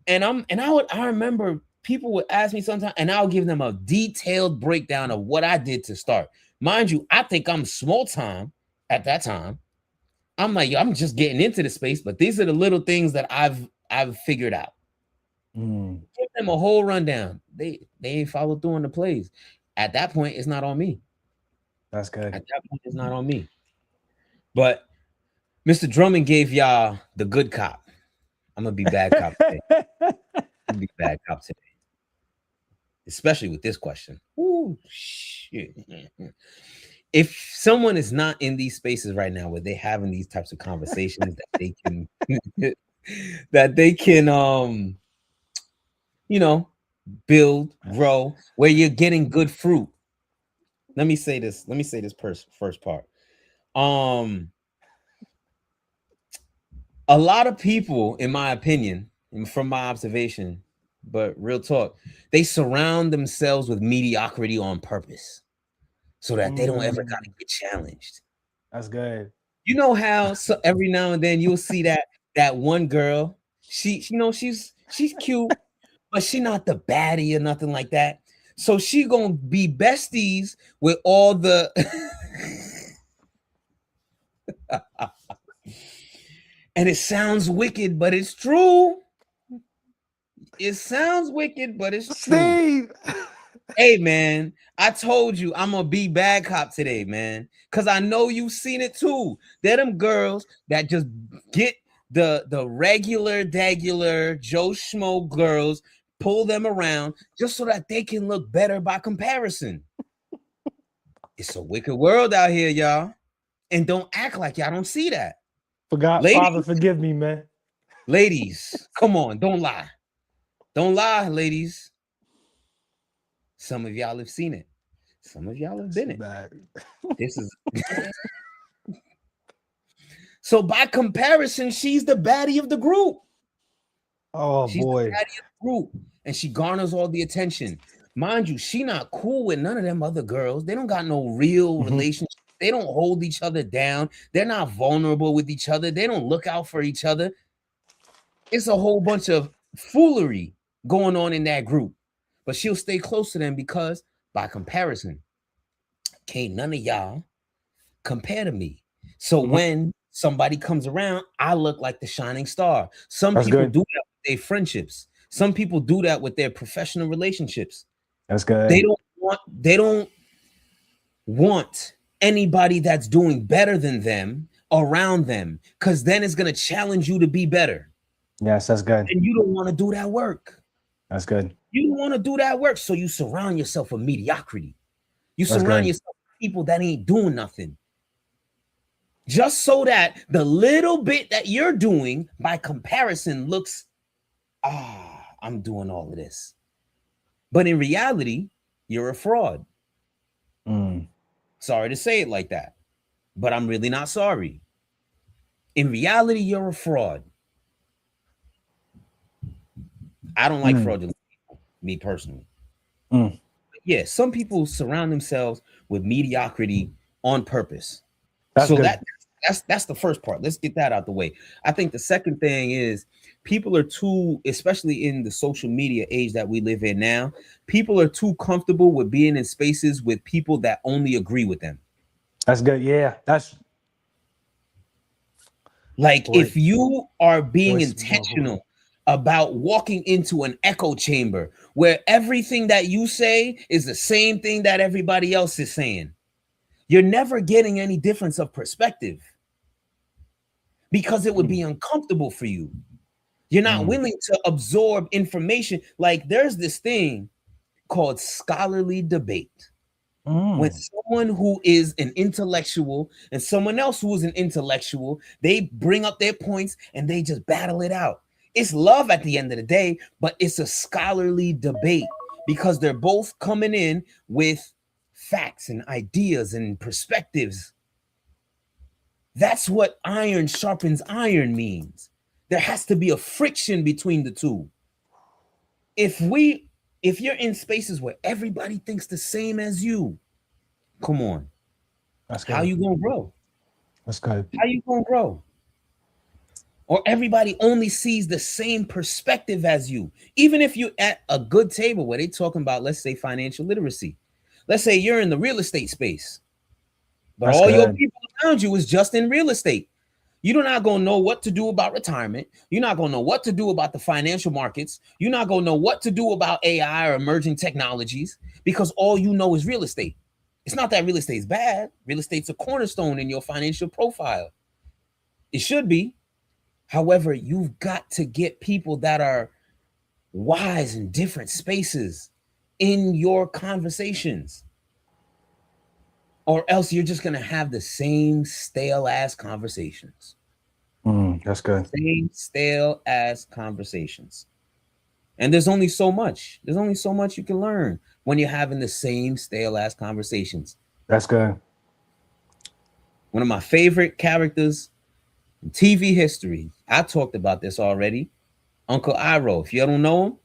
and I remember people would ask me sometimes, and I'll give them a detailed breakdown of what I did to start. Mind you, I think I'm small time at that time. I'm like, yo, I'm just getting into the space, but these are the little things that I've figured out. Mm, Give them a whole rundown. They ain't followed through on the plays. At that point, it's not on me. that's good. At that point, it's not on me. But Mr. Drummond gave y'all the good cop. I'm gonna be bad cop today. I'm gonna be bad cop today, especially with this question. Ooh, shit. If someone is not in these spaces right now where they having these types of conversations that they can that they can you know build, grow, where you're getting good fruit. Let me say this first part. Um a lot of people, in my opinion, and from my observation, but real talk, they surround themselves with mediocrity on purpose so that they don't ever gotta Mm, get challenged. that's good. You know how so every now and then you'll see that one girl, she's cute, but she not the baddie or nothing like that. So she gonna be besties with all the and it sounds wicked, but it's true. It sounds wicked, but it's true. Steve. Hey man, I told you I'm gonna be bad cop today, man. Cause I know you've seen it too. They're them girls that just get the regular dagular Joe Schmo girls, pull them around just so that they can look better by comparison. It's a wicked world out here, y'all. And don't act like y'all don't see that. Forgot, Father, Ladies, forgive me, man. ladies, come on, don't lie. Don't lie, ladies. Some of y'all have seen it. Some of y'all have That's been it. bad. This is So by comparison, she's the baddie of the group. Oh She's the boy. baddie of the group, and she garners all the attention. Mind you, she not cool with none of them other girls. They don't got no real Mhm. relationship. They don't hold each other down. They're not vulnerable with each other. They don't look out for each other. It's a whole bunch of foolery going on in that group. But she'll stay close to them because, by comparison, can't none of y'all compare to me. So Mhm. when somebody comes around, I look like the shining star. Some That's people good. do that with their friendships. Some people do that with their professional relationships. That's They good. don't want anybody that's doing better than them around them, because then it's going to challenge you to be better. Yes, that's good. And you don't want to do that work. That's good. You don't want to do that work. So you surround yourself with mediocrity. You That's surround good. yourself with people that ain't doing nothing. Just so that the little bit that you're doing by comparison looks, I'm doing all of this. But in reality, you're a fraud. Mm. Sorry to say it like that, but I'm really not sorry. In reality, you're a fraud. I don't like Mm. fraudulent people, me personally. Mm. But yeah, some people surround themselves with mediocrity on purpose. That's So good. that's the first part. Let's get that out the way. I think the second thing is people are too, especially in the social media age that we live in now, people are too comfortable with being in spaces with people that only agree with them. That's good. Yeah. That's Like boy. if you are being Voice vocal. intentional about walking into an echo chamber where everything that you say is the same thing that everybody else is saying, you're never getting any difference of perspective because it would be Mm. uncomfortable for you. You're not Mm. willing to absorb information. Like there's this thing called scholarly debate. When Mm. someone who is an intellectual and someone else who is an intellectual, they bring up their points and they just battle it out. It's love at the end of the day, but it's a scholarly debate because they're both coming in with facts and ideas and perspectives. That's what iron sharpens iron means. There has to be a friction between the two. If we if you're in spaces where everybody thinks the same as you, come on, That's how good. you gonna grow? That's good. How you gonna grow? Or everybody only sees the same perspective as you. Even if you're at a good table where they talking about, let's say, financial literacy. Let's say you're in the real estate space, but That's all your good. people around you is just in real estate. You're not gonna know what to do about retirement. You're not gonna know what to do about the financial markets. You're not gonna know what to do about AI or emerging technologies because all you know is real estate. It's not that real estate is bad. Real estate's a cornerstone in your financial profile. It should be. However, you've got to get people that are wise in different spaces in your conversations, or else you're just going to have the same stale ass conversations. Mm. That's good. Same stale ass conversations. And there's only so much. There's only so much you can learn when you're having the same stale ass conversations. That's good. One of my favorite characters in TV history, I talked about this already, Uncle Iroh. If you don't know him,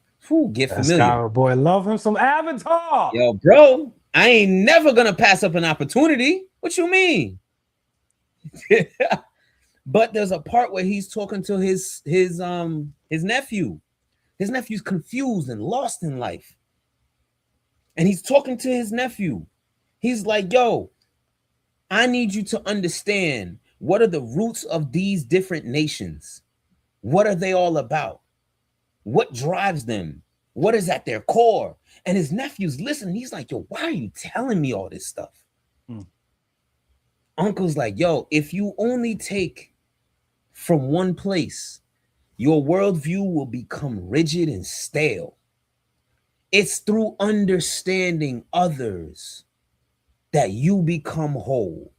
get That's familiar. Skyro boy. Love him some Avatar. Yo, bro, I ain't never gonna pass up an opportunity. What you mean? But there's a part where he's talking to his nephew. His nephew's confused and lost in life. And he's talking to his nephew. He's like, yo, I need you to understand what are the roots of these different nations? What are they all about? What drives them? What is at their core? And his nephew's listening. He's like, yo, why are you telling me all this stuff? Mm. Uncle's like, yo, if you only take from one place, your worldview will become rigid and stale. It's through understanding others that you become whole.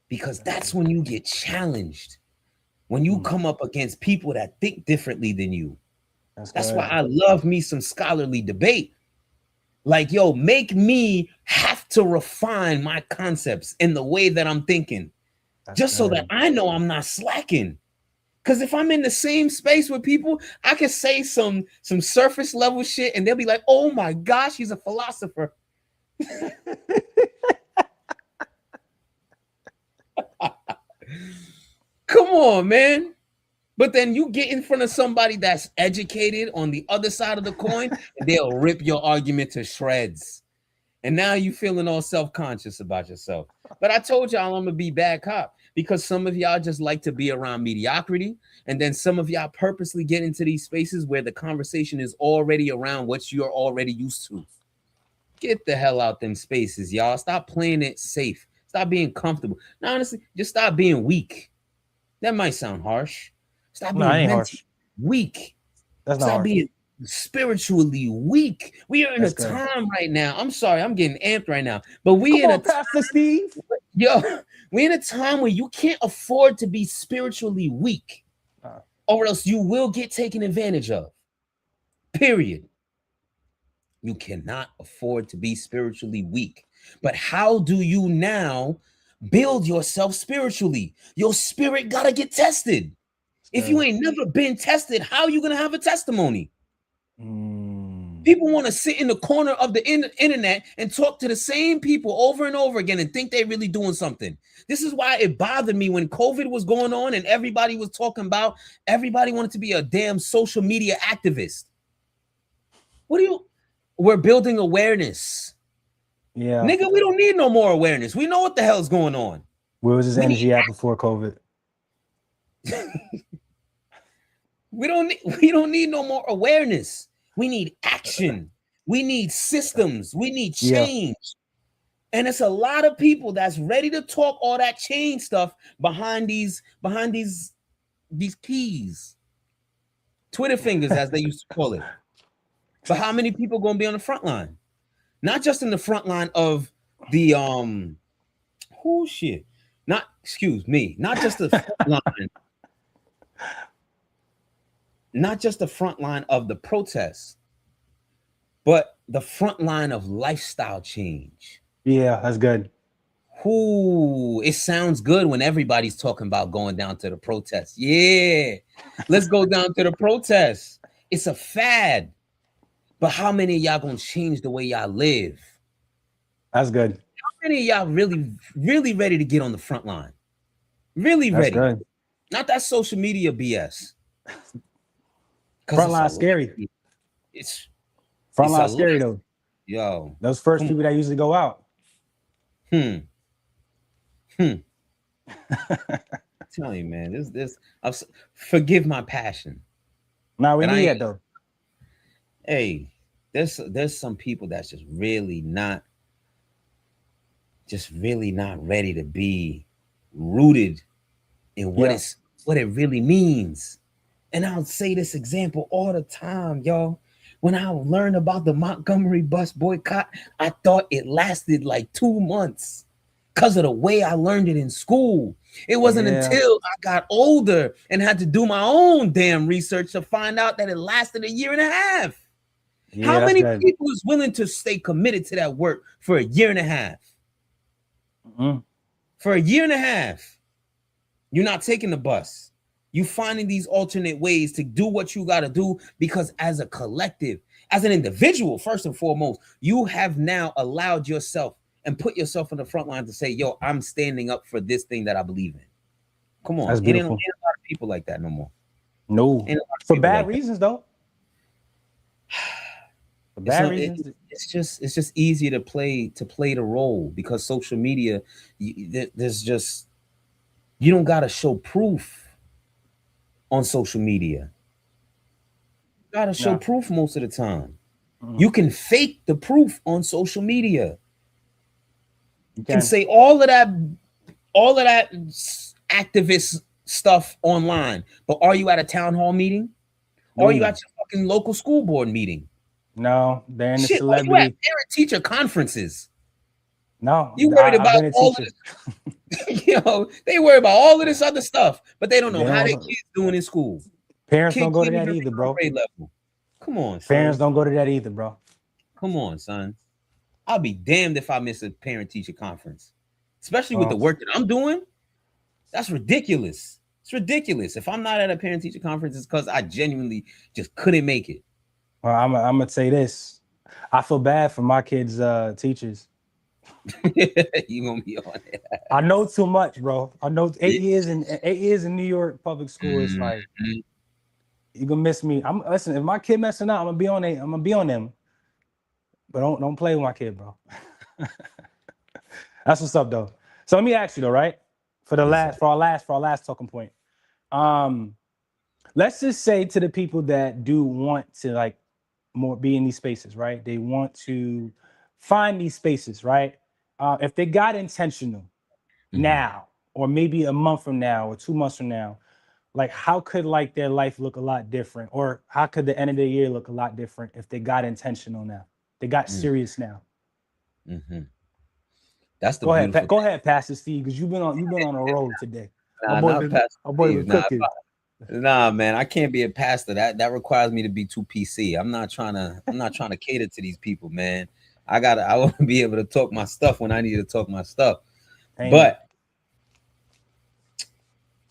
Because that's when you get challenged, when you Mm. come up against people that think differently than you. That's That's why good. I love me some scholarly debate. Like, yo, make me have to refine my concepts in the way that I'm thinking. That's just so that good. I know I'm not slacking. Because if I'm in the same space with people, I can say some surface level shit, and they'll be like, "Oh my gosh, he's a philosopher." Come on, man. But then you get in front of somebody that's educated on the other side of the coin, and they'll rip your argument to shreds. And now you feeling all self-conscious about yourself. But I told y'all I'm gonna be bad cop because some of y'all just like to be around mediocrity, and then some of y'all purposely get into these spaces where the conversation is already around what you're already used to. Get the hell out them spaces, y'all. Stop playing it safe. Stop being comfortable. Now, honestly, just stop being weak. That might sound harsh. Stop No, it being ain't mentally harsh. weak. That's not Stop harsh. being spiritually weak. We are in a That's good. time right now. I'm sorry, I'm getting amped right now. But we Come in a on, Pastor Steve. yo, we in a time where you can't afford to be spiritually weak, Uh, or else you will get taken advantage of. Period. You cannot afford to be spiritually weak. But how do you now build yourself spiritually? Your spirit gotta get tested. it's If you good. ain't never been tested, how you gonna have a testimony? Mm. People want to sit in the corner of the internet and talk to the same people over and over again and think they're really doing something. This is why it bothered me when COVID was going on and everybody was talking about everybody wanted to be a damn social media activist. What do you? We're building awareness. Yeah. Nigga, we don't need no more awareness. We know what the hell's going on. Where was his We need energy at before COVID? we don't need no more awareness. We need action. We need systems. We need Yeah. change. And it's a lot of people that's ready to talk all that change stuff behind these keys, Twitter fingers, as they used to call it. But how many people gonna be on the front line? Not just in the front line of the who shit. Not excuse me, not just the front line, not just the front line of the protests, but the front line of lifestyle change. Yeah, that's good. Whoo, it sounds good when everybody's talking about going down to the protest. Yeah, let's go down to the protest. It's a fad. But how many of y'all gonna change the way y'all live? That's good. How many of y'all really, really ready to get on the front line? Really That's ready. good. Not that social media BS. Because Frontline scary. it's it's a Frontline lot. scary though. Yo. Those first Come people that usually go out. on. Hmm. Tell you, man, forgive my passion. Nah, we And I need ain't that though. hey, there's some people that's just really not ready to be rooted in Yeah. what it really means. And I'll say this example all the time, y'all. When I learned about the Montgomery bus boycott, I thought it lasted like 2 months because of the way I learned it in school. It wasn't Yeah. until I got older and had to do my own damn research to find out that it lasted a year and a half. Yeah, How that's many good. people is willing to stay committed to that work for a year and a half? Mm-hmm. For a year and a half, you're not taking the bus. You finding these alternate ways to do what you got to do because as a collective, as an individual, first and foremost, you have now allowed yourself and put yourself in the front line to say, yo, I'm standing up for this thing that I believe in. Come on. That's Ain't a lot beautiful. of people like that no more. No. Ain't a lot of For people bad like that. reasons though. For It's bad a, reasons. it's just easier to play the role because social media, there's just you don't got to show proof on social media. You got to show No. proof most of the time. Mm-mm. You can fake the proof on social media. You You can can. say all of that activist stuff online, but are you at a town hall meeting? Or are you No. at your fucking local school board meeting? No. They're in the Shit, are you at celebrity. parent teacher conferences? No. You worried I've about been a all of teacher. this, they worry about all of this other stuff, but they don't know They how their don't. kids doing in school. Parents Kid don't go can't to that even either, read on bro. grade level. Come on, Parents son. don't go to that either, bro. Come on, son. I'll be damned if I miss a parent teacher conference, especially with the Well, work that I'm doing. That's ridiculous. It's ridiculous. If I'm not at a parent teacher conference, it's because I genuinely just couldn't make it. Well, I'm gonna say this. I feel bad for my kids' teachers. You gonna be on it? I know too much, bro. I know Yeah. 8 years in New York public school is like Mhm. you gonna miss me. I'm listen. If my kid messing up, I'm gonna be on it. I'm gonna be on them. But don't play with my kid, bro. That's what's up, though. So let me ask you though, right? For the Yes, sir. last for our last talking point. Um, let's just say to the people that do want to like more be in these spaces, right? They want to find these spaces, right? If they got intentional Mhm. now, or maybe a month from now, or 2 months from now, like how could like their life look a lot different, or how could the end of the year look a lot different if they got intentional now? They got Mm, serious now. mhm. That's the Go ahead, beautiful Go thing. ahead, Pastor Steve, because you've been on a roll today. Nah, not Pastor My boy Steve. been cooking. Nah, man. I can't be a pastor. That requires me to be too PC. I'm not trying to cater to these people, man. I want to be able to talk my stuff when I need to talk my stuff. Amen. But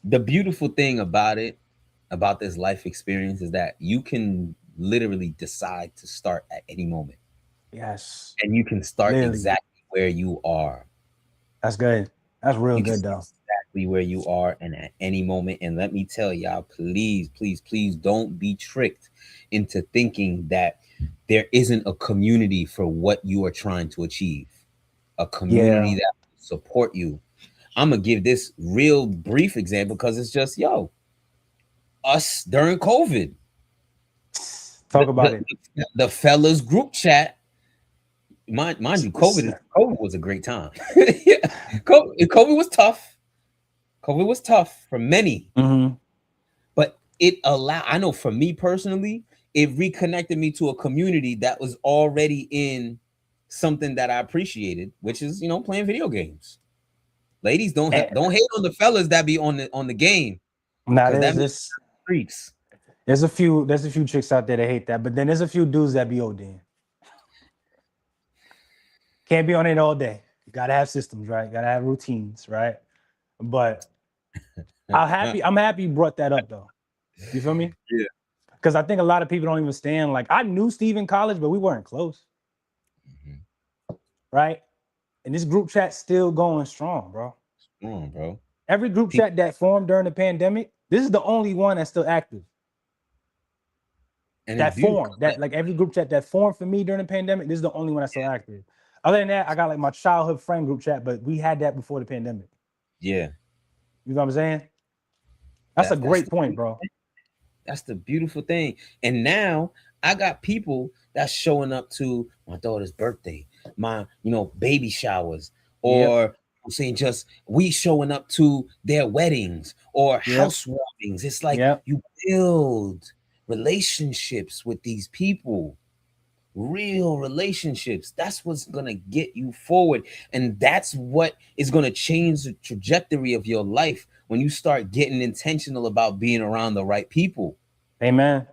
the beautiful thing about it, about this life experience, is that you can literally decide to start at any moment, Yes, and you can start literally. exactly where you are. That's good. That's real You can good start though. exactly where you are and at any moment. And let me tell y'all, please, please, please don't be tricked into thinking that there isn't a community for what you are trying to achieve, a community Yeah. that will support you. I'm gonna give this real brief example because it's just us during COVID. Talk about it. The fellas group chat, mind you, COVID was a great time. Yeah, COVID was tough. COVID was tough for many, Mm-hmm. but it allowed. I know for me personally, it reconnected me to a community that was already in something that I appreciated, which is playing video games. Ladies, don't hate on the fellas that be on the game Now because that means streets. there's a few chicks out there that hate that, but then there's a few dudes that be ODing. Can't be on it all day. You gotta have systems, right? Gotta have routines, right? But I'm happy you brought that up though. You feel me? Yeah. Because I think a lot of people don't even stand like I knew Steve in college, but we weren't close, Mhm. right? And this group chat's still going strong, bro. Come on, bro. Every group People, chat that formed during the pandemic, this is the only one that's still active. and it's That beautiful. formed, that like every group chat that formed for me during the pandemic, this is the only one that's still active. Other than that, I got like my childhood friend group chat, but we had that before the pandemic. Yeah, You know what I'm saying? That's a that that's great the point, bro. that's the beautiful thing. And now I got people that's showing up to my daughter's birthday, my baby showers, Yep. or I'm saying just we showing up to their weddings or Yep. housewarmings. It's like Yep. you build relationships with these people, real relationships. That's what's going to get you forward, and that's what is going to change the trajectory of your life when you start getting intentional about being around the right people. Amen.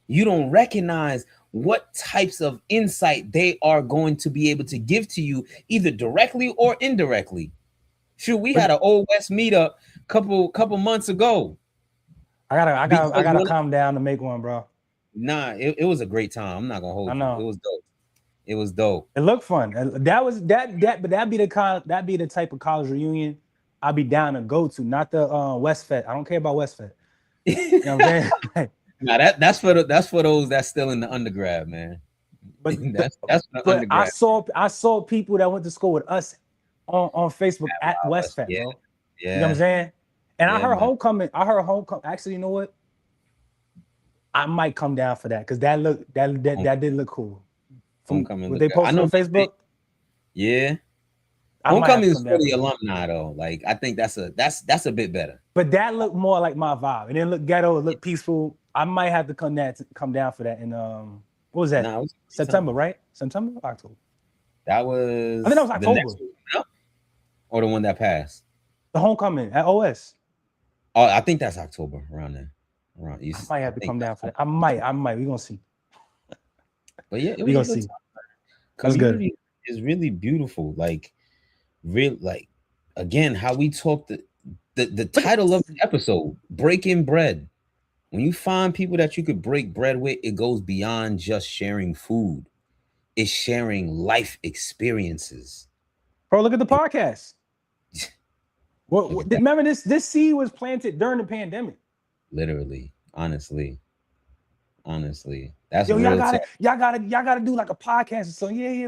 You don't recognize what types of insight they are going to be able to give to you, either directly or indirectly. Sure, we But had an old west meetup couple months ago I because gotta calm down to make one, bro. it was a great time. I'm not gonna I hold you. It know. was dope. It was dope. It looked fun. That was but that'd be the type of college reunion I'd be down to go to, not the West Fed. I don't care about West Fed. You know what I'm saying? Now that's for those that's still in the undergrad, man. but That's for the but undergrad. I saw people that went to school with us on Facebook at West Fed, Yeah, bro. You know what I'm yeah, saying? And yeah, man. I heard homecoming. Actually, you know what? I might come down for that because Home, that did look cool. From homecoming what look they good. I posted know on Facebook, yeah. I might have Homecoming to is come for down the for that. alumni though. Like I think that's a bit better. But that looked more like my vibe. And then look ghetto, it looked peaceful. I might have to come down for that in what was that? Nah, it was a great September, time. right? September or October? That I think that was was the next October. one up or the one that passed. The homecoming at OS. Oh, I think that's October around there. Around I might I have to think come that's down for that. I might. We're gonna see. but yeah, it We're was a gonna good see. time. That's good. Community is really beautiful. Like real like again, how we talk the title of the episode, Breaking Bread. When you find people that you could break bread with, it goes beyond just sharing food. It's sharing life experiences. Bro, look at the And podcast. look at that. Remember this seed was planted during the pandemic. Literally, honestly, that's Yo, real talk. y'all gotta do like a podcast or something. Yeah,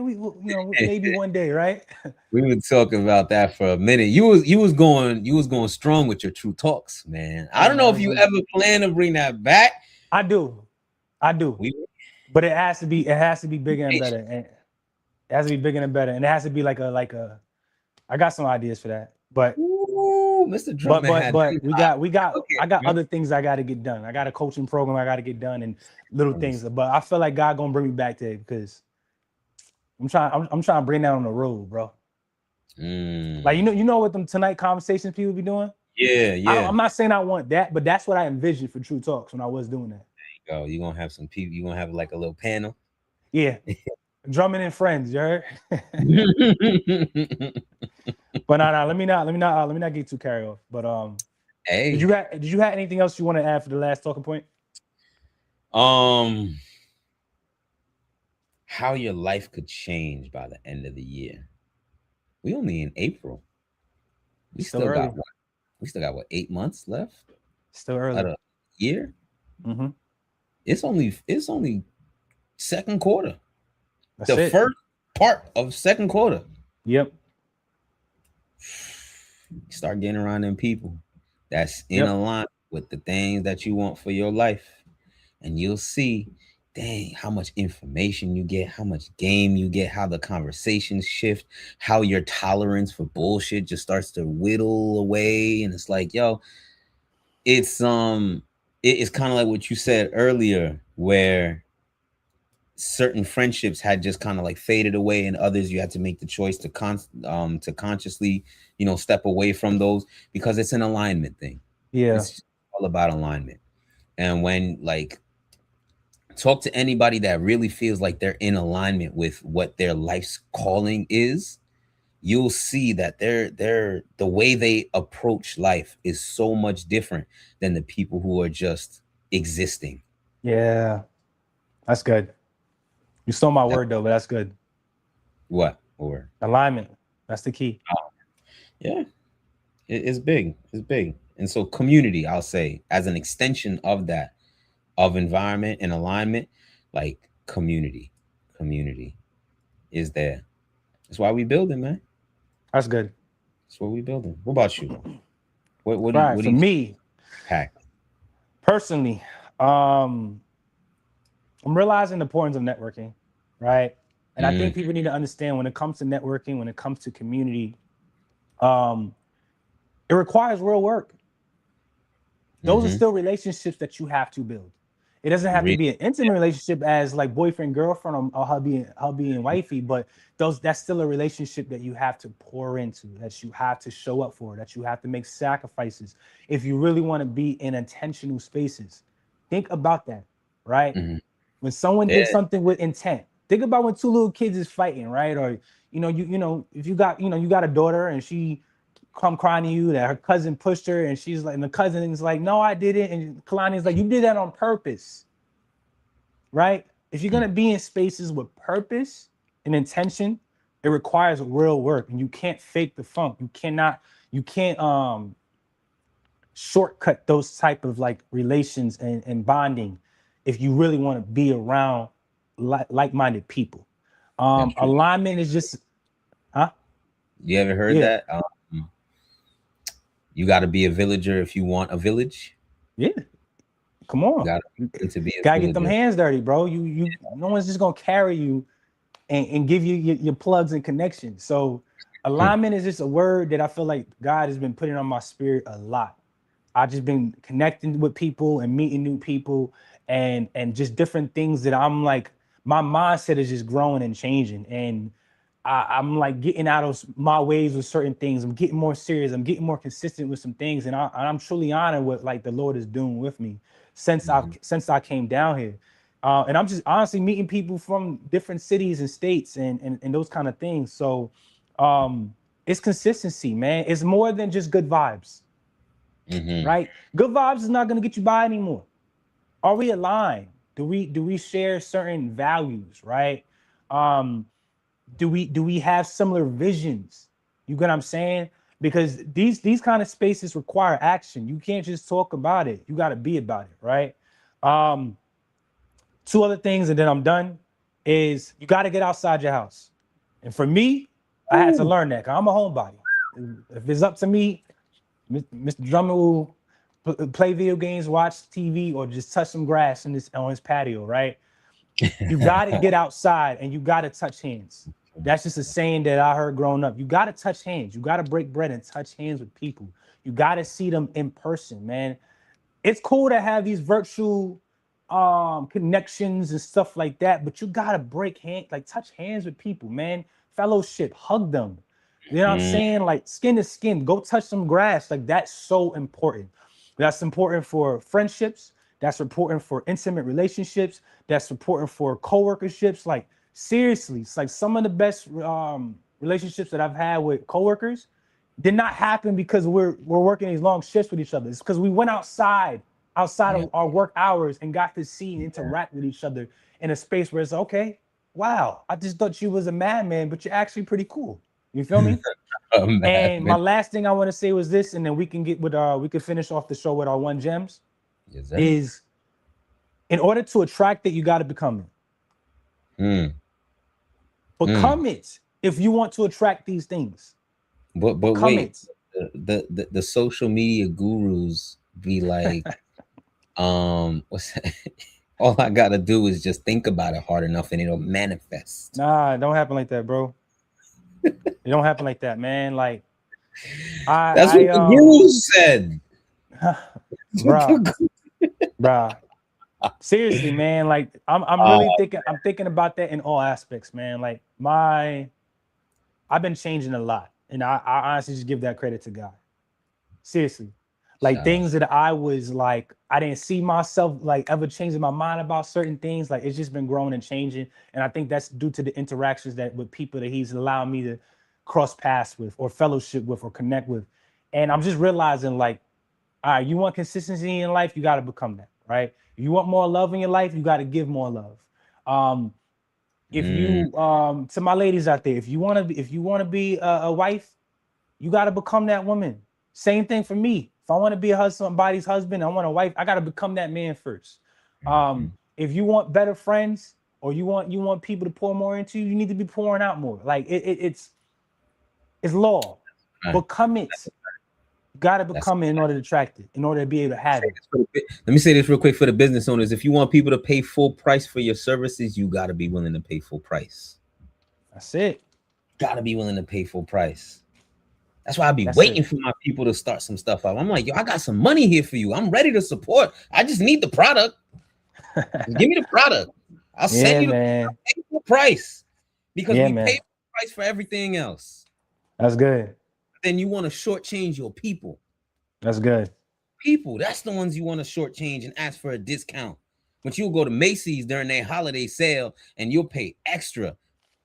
maybe one day, right? We were talking about that for a minute. You was going strong with your true talks, man. I Hey don't know man, if you ever plan to bring that back. I do, I do, We but it has to be bigger and better, and it has to be bigger and better, and it has to be like a. I got some ideas for that, Ooh, Mr. Drummond had them we hot. got Okay, I got bro. other things I got to get done. I got a coaching program I got to get done and little things, but I feel like God gonna bring me back to it because I'm trying to bring that on the road, bro. Like Mm. you know what them tonight conversations people be doing. Yeah, I'm yeah. not saying I want that, but that's what I envisioned for True Talks when I was doing that. Go. You're gonna have some people, you're gonna have like a little panel. Yeah, drumming and friends, you heard? But no, let me not get too carried off. But Hey, did you have anything else you want to add for the last talking point? um, how your life could change by the end of the year. We only in April. We Still still got early. what? We still got what? 8 months left Still out early. of year. Mm-hmm. It's only second quarter. That's The it. first part of second quarter. Yep. Start getting around them people that's in Yep. alignment with the things that you want for your life, and you'll see, dang, how much information you get, how much game you get, how the conversations shift, how your tolerance for bullshit just starts to whittle away, and it's like, yo, it's it's kind of like what you said earlier, where certain friendships had just kind of like faded away, and others you had to make the choice to consciously, step away from those, because it's an alignment thing. Yeah. It's all about alignment. And when, like, talk to anybody that really feels like they're in alignment with what their life's calling is, you'll see that they're the way they approach life is so much different than the people who are just existing. Yeah. That's good. You stole my That word though, but that's good. what or Alignment. That's the key. yeah, it's big. It's big. And so community, I'll say, as an extension of that, of environment and alignment, like community is there. That's why we building, man. That's good. That's what we building. What about you? What do you Right. what do For you me pack? personally, um, I'm realizing the importance of networking, right? And I Mm, think people need to understand when it comes to networking, when it comes to community, um, it requires real work. Those are mm-hmm. still relationships that you have to build. It doesn't have to be an intimate relationship as like boyfriend, girlfriend, or hubby and wifey, but that's still a relationship that you have to pour into, that you have to show up for, that you have to make sacrifices if you really want to be in intentional spaces. Think about that, right? Hmm. When someone Yeah. did something with intent. Think about when two little kids is fighting, right? Or if you got you got a daughter and she come crying to you that her cousin pushed her and she's like, and the cousin is like, no, I didn't. And Kalani's like, you did that on purpose, right? If you're gonna be in spaces with purpose and intention, it requires real work, and you can't fake the funk. You can't shortcut those type of like relations and bonding if you really want to be around like-minded people. That's true. Alignment is just, huh? You ever heard Yeah, that? You got to be a villager if you want a village. yeah. Come You on, got you to be a gotta get them villager. hands dirty, bro. No one's just gonna carry you and give you your plugs and connections. So alignment is just a word that I feel like God has been putting on my spirit a lot. I've just been connecting with people and meeting new people and just different things that I'm like, my mindset is just growing and changing. And I'm like getting out of my ways with certain things. I'm getting more serious. I'm getting more consistent with some things. And I'm truly honored what like the Lord is doing with me Mhm. since I came down here. And I'm just honestly meeting people from different cities and states and those kind of things. So it's consistency, man. It's more than just good vibes. Mm-hmm. right? Good vibes is not going to get you by anymore. Are we aligned? Do we share certain values, right? Um, do we have similar visions? You get what I'm saying? Because these kind of spaces require action. You can't just talk about it. You got to be about it, right? Um, Two other things, and then I'm done. Is you got to get outside your house. And for me, I had to Ooh. learn that. 'Cause I'm a homebody. If it's up to me, Mr. Drummond will play video games, watch TV, or just touch some grass in this on his patio, right? You got to get outside and you got to touch hands. That's just a saying that I heard growing up. You got to touch hands. You got to break bread and touch hands with people. You got to see them in person, man. It's cool to have these virtual connections and stuff like that, but you got to break hand, like touch hands with people, man. Fellowship, hug them. You know what I'm Mm, saying? Like skin to skin, go touch some grass. Like that's so important. That's important for friendships. That's important for intimate relationships. That's important for coworkerships. Like seriously, it's like some of the best relationships that I've had with coworkers did not happen because we're working these long shifts with each other. It's because we went outside yeah, of our work hours and got to see and interact with each other in a space where it's okay. Wow, I just thought you was a madman, but you're actually pretty cool. You feel me? man, And my man. last thing I want to say was this, and then we can get with we can finish off the show with our one gems. Yes, sir. Is in order to attract it, you got to become it. Mm, mm. Become it if you want to attract these things. But Become wait, it. the social media gurus be like, what's that? All I gotta do is just think about it hard enough and it'll manifest. Nah, it don't happen like that, bro. It don't happen like that, man. Like I That's what I the gurus said. bruh, bruh. Seriously, man. Like I'm Uh, really thinking about that in all aspects, man. Like I've been changing a lot. And I honestly just give that credit to God. Seriously. Like shout out. things that I was like, I didn't see myself like ever changing my mind about certain things. Like it's just been growing and changing. And I think that's due to the interactions that with people that he's allowed me to cross paths with or fellowship with or connect with. And I'm just realizing like, all right, you want consistency in life, you got to become that, right? If you want more love in your life, you got to give more love. Um, if Mm, you to my ladies out there, if you want to be a wife, you got to become that woman. Same thing for me. If I want to be a husband, somebody's husband, I want a wife, I got to become that man first. mhm. If you want better friends or you want people to pour more into you, you need to be pouring out more. Like it's law. Right. Become it. You got to That's become it in order to attract it, in order to be able to have it. Let me say this real quick for the business owners. If you want people to pay full price for your services, you got to be willing to pay full price. That's it. Got to be willing to pay full price. That's why I be That's it. waiting for my people to start some stuff up. I'm like, yo, I got some money here for you. I'm ready to support. I just need the product. Just give me the product. I'll send Yeah, you the man. full price because Yeah, we pay man. full price for everything else. That's good. Then you want to shortchange your people. That's good. People, that's the ones you want to shortchange and ask for a discount. But you'll go to Macy's during their holiday sale and you'll pay extra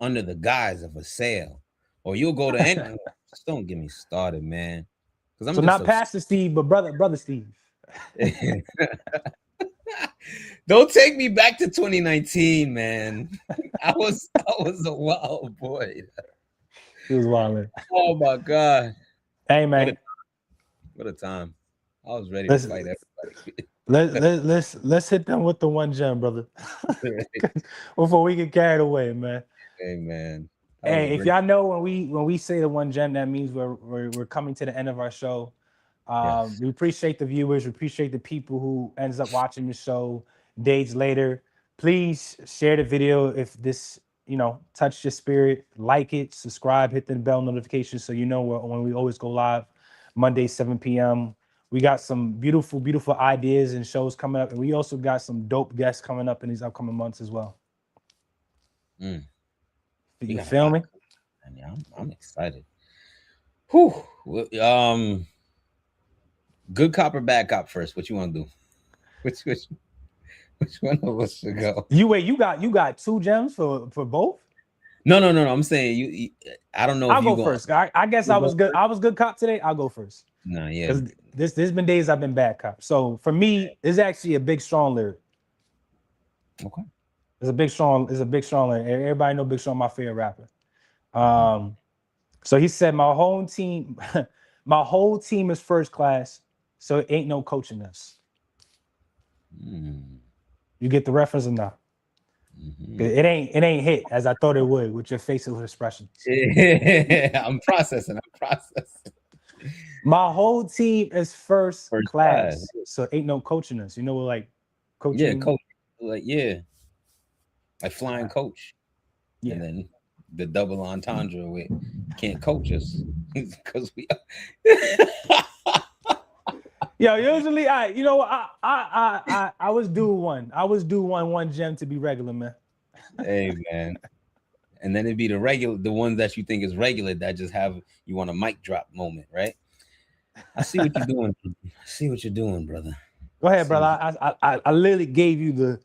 under the guise of a sale. Or you'll go to any just don't get me started, man. Because I'm So just not so Pastor Steve, but brother Steve. don't take me back to 2019, man. I was a wild boy. He was wilding. Oh my god. Hey What a man, what a time. I was ready to let's fight everybody. let's hit them with the one gem, brother. Before we get carried away, man. Hey man. That was a Hey, if great. y'all know when we say the one gem, that means we're coming to the end of our show. Yes. We appreciate the viewers. We appreciate the people who ends up watching the show days later. Please share the video if this touched your spirit. Like it, subscribe, hit the bell notification so you know when we always go live Monday 7 p.m. We got some beautiful, beautiful ideas and shows coming up, and we also got some dope guests coming up in these upcoming months as well. Mm, we You got a feel lot. me? I mean, I'm excited. Whew. Good cop or bad cop first? What you want to do? Which which one of us should go? You got two gems for both. No. I'm saying you. I don't know if I'll you go going. first. I guess You I go was good. first? I was good cop today. I'll go first. No, yeah. Because there's been days I've been bad cop. So for me, it's actually a big strong lyric. Okay. It's a big strong lyric. Everybody know Big Sean, my favorite rapper. Mhm. So he said, my whole team, my whole team is first class, so it ain't no coaching us. Mm. You get the reference or not? Mhm. It ain't hit as I thought it would with your facial expressions. Yeah, I'm processing. I'm processing. My whole team is first First class. class, so ain't no coaching us. You know what like Yeah, coaching? coach. Like, yeah, like flying coach. And Yeah. then the double entendre with can't coach us because we. Yo, usually you know, I was due one. I was due one gem to be regular, man. Hey man, and then it'd be the ones that you think is regular that just have you want a mic drop moment, right? I see what you're doing. I see what you're doing, brother. Go I ahead, see brother. what you. I literally gave you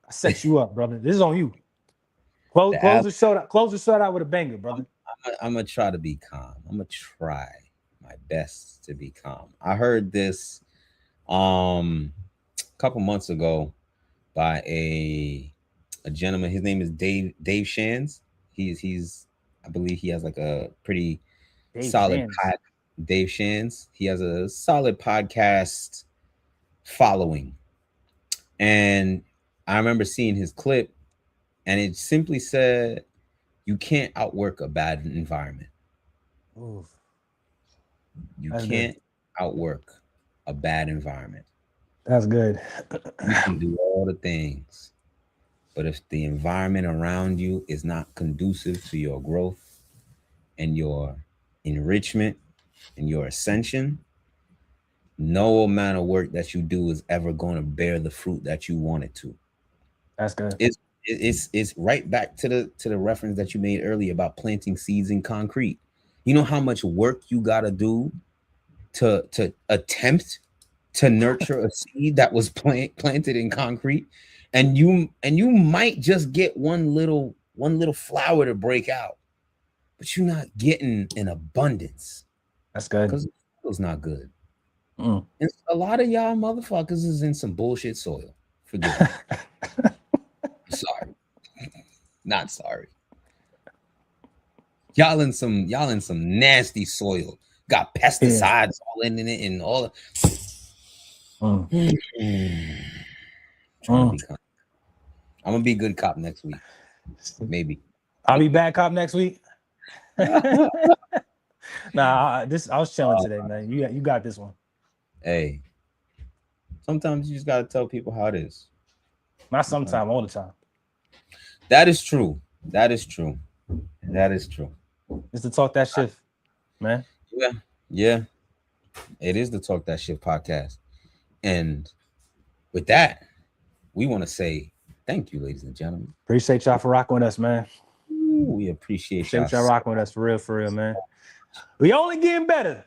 I set you up, brother. This is on you. The Close app. the show out. Close the show out with a banger, brother. I'm gonna try to be calm. I'm gonna try my best to be calm. I heard this a couple months ago by a gentleman. His name is Dave Shands. He's I believe he has like a pretty Dave solid Shans. pod. Dave Shands. He has a solid podcast following, and I remember seeing his clip, and it simply said, "You can't outwork a bad environment. Ooh, You that's good. can't outwork a bad environment. That's good. You can do all the things, but if the environment around you is not conducive to your growth and your enrichment and your ascension, no amount of work that you do is ever going to bear the fruit that you want it to." That's good. It's right back to the reference that you made earlier about planting seeds in concrete. You know how much work you got to do to attempt to nurture a seed that was planted in concrete, and you might just get one little flower to break out, but you're not getting an abundance That's good. because the soil's not good. Mm. And a lot of y'all motherfuckers is in some bullshit soil. Forgive me. Sorry. Not sorry. Y'all in some nasty soil. Got Yeah. pesticides all in it and all. Mm. Trying to Mm. be calm. I'm gonna be a good cop next week. Maybe. I'll be bad cop next week. Nah, I was chilling today, man. You got this one. Hey, sometimes you just gotta tell people how it is. Not Sometimes. sometime, all the time. That is true. That is true. That is true. Just to talk that shit, man. Yeah. Yeah. It is the Talk That Shit podcast. And with that, we want to say thank you, ladies and gentlemen. Appreciate y'all for rocking with us, man. Ooh, we appreciate y'all Appreciate y'all rocking with us for real, man. We only getting better.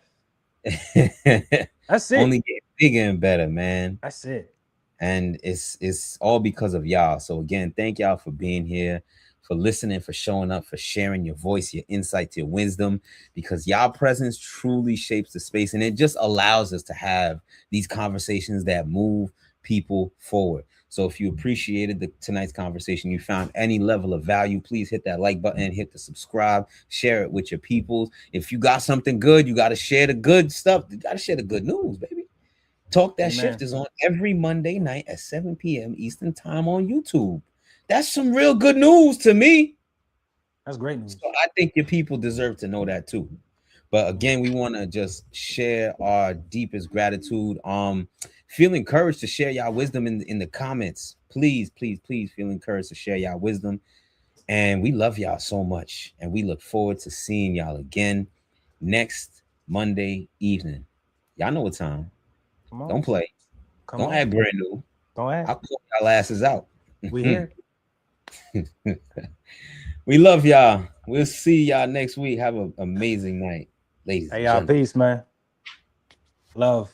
That's it. only get bigger and better, man. That's it. And it's all because of y'all. So again, thank y'all for being here, for listening, for showing up, for sharing your voice, your insights, your wisdom, because y'all presence truly shapes the space, and it just allows us to have these conversations that move people forward. So if you appreciated tonight's conversation, you found any level of value, please hit that like button, hit the subscribe, share it with your peoples. If you got something good, you got to share the good stuff. You got to share the good news, baby. Talk That Amen. Shift is on every Monday night at 7 p.m. Eastern Time on YouTube. That's some real good news to me. That's great news. So I think your people deserve to know that too. But again, we want to just share our deepest gratitude. Feel encouraged to share y'all wisdom in the comments. Please, please, please feel encouraged to share y'all wisdom. And we love y'all so much. And we look forward to seeing y'all again next Monday evening. Y'all know what time. Come on. Don't play. Come Don't on. act brand new. Don't ask. I'll call y'all asses out. We here. We love y'all. We'll see y'all next week. Have an amazing night, ladies Hey, and y'all. gentlemen. Peace, man. Love.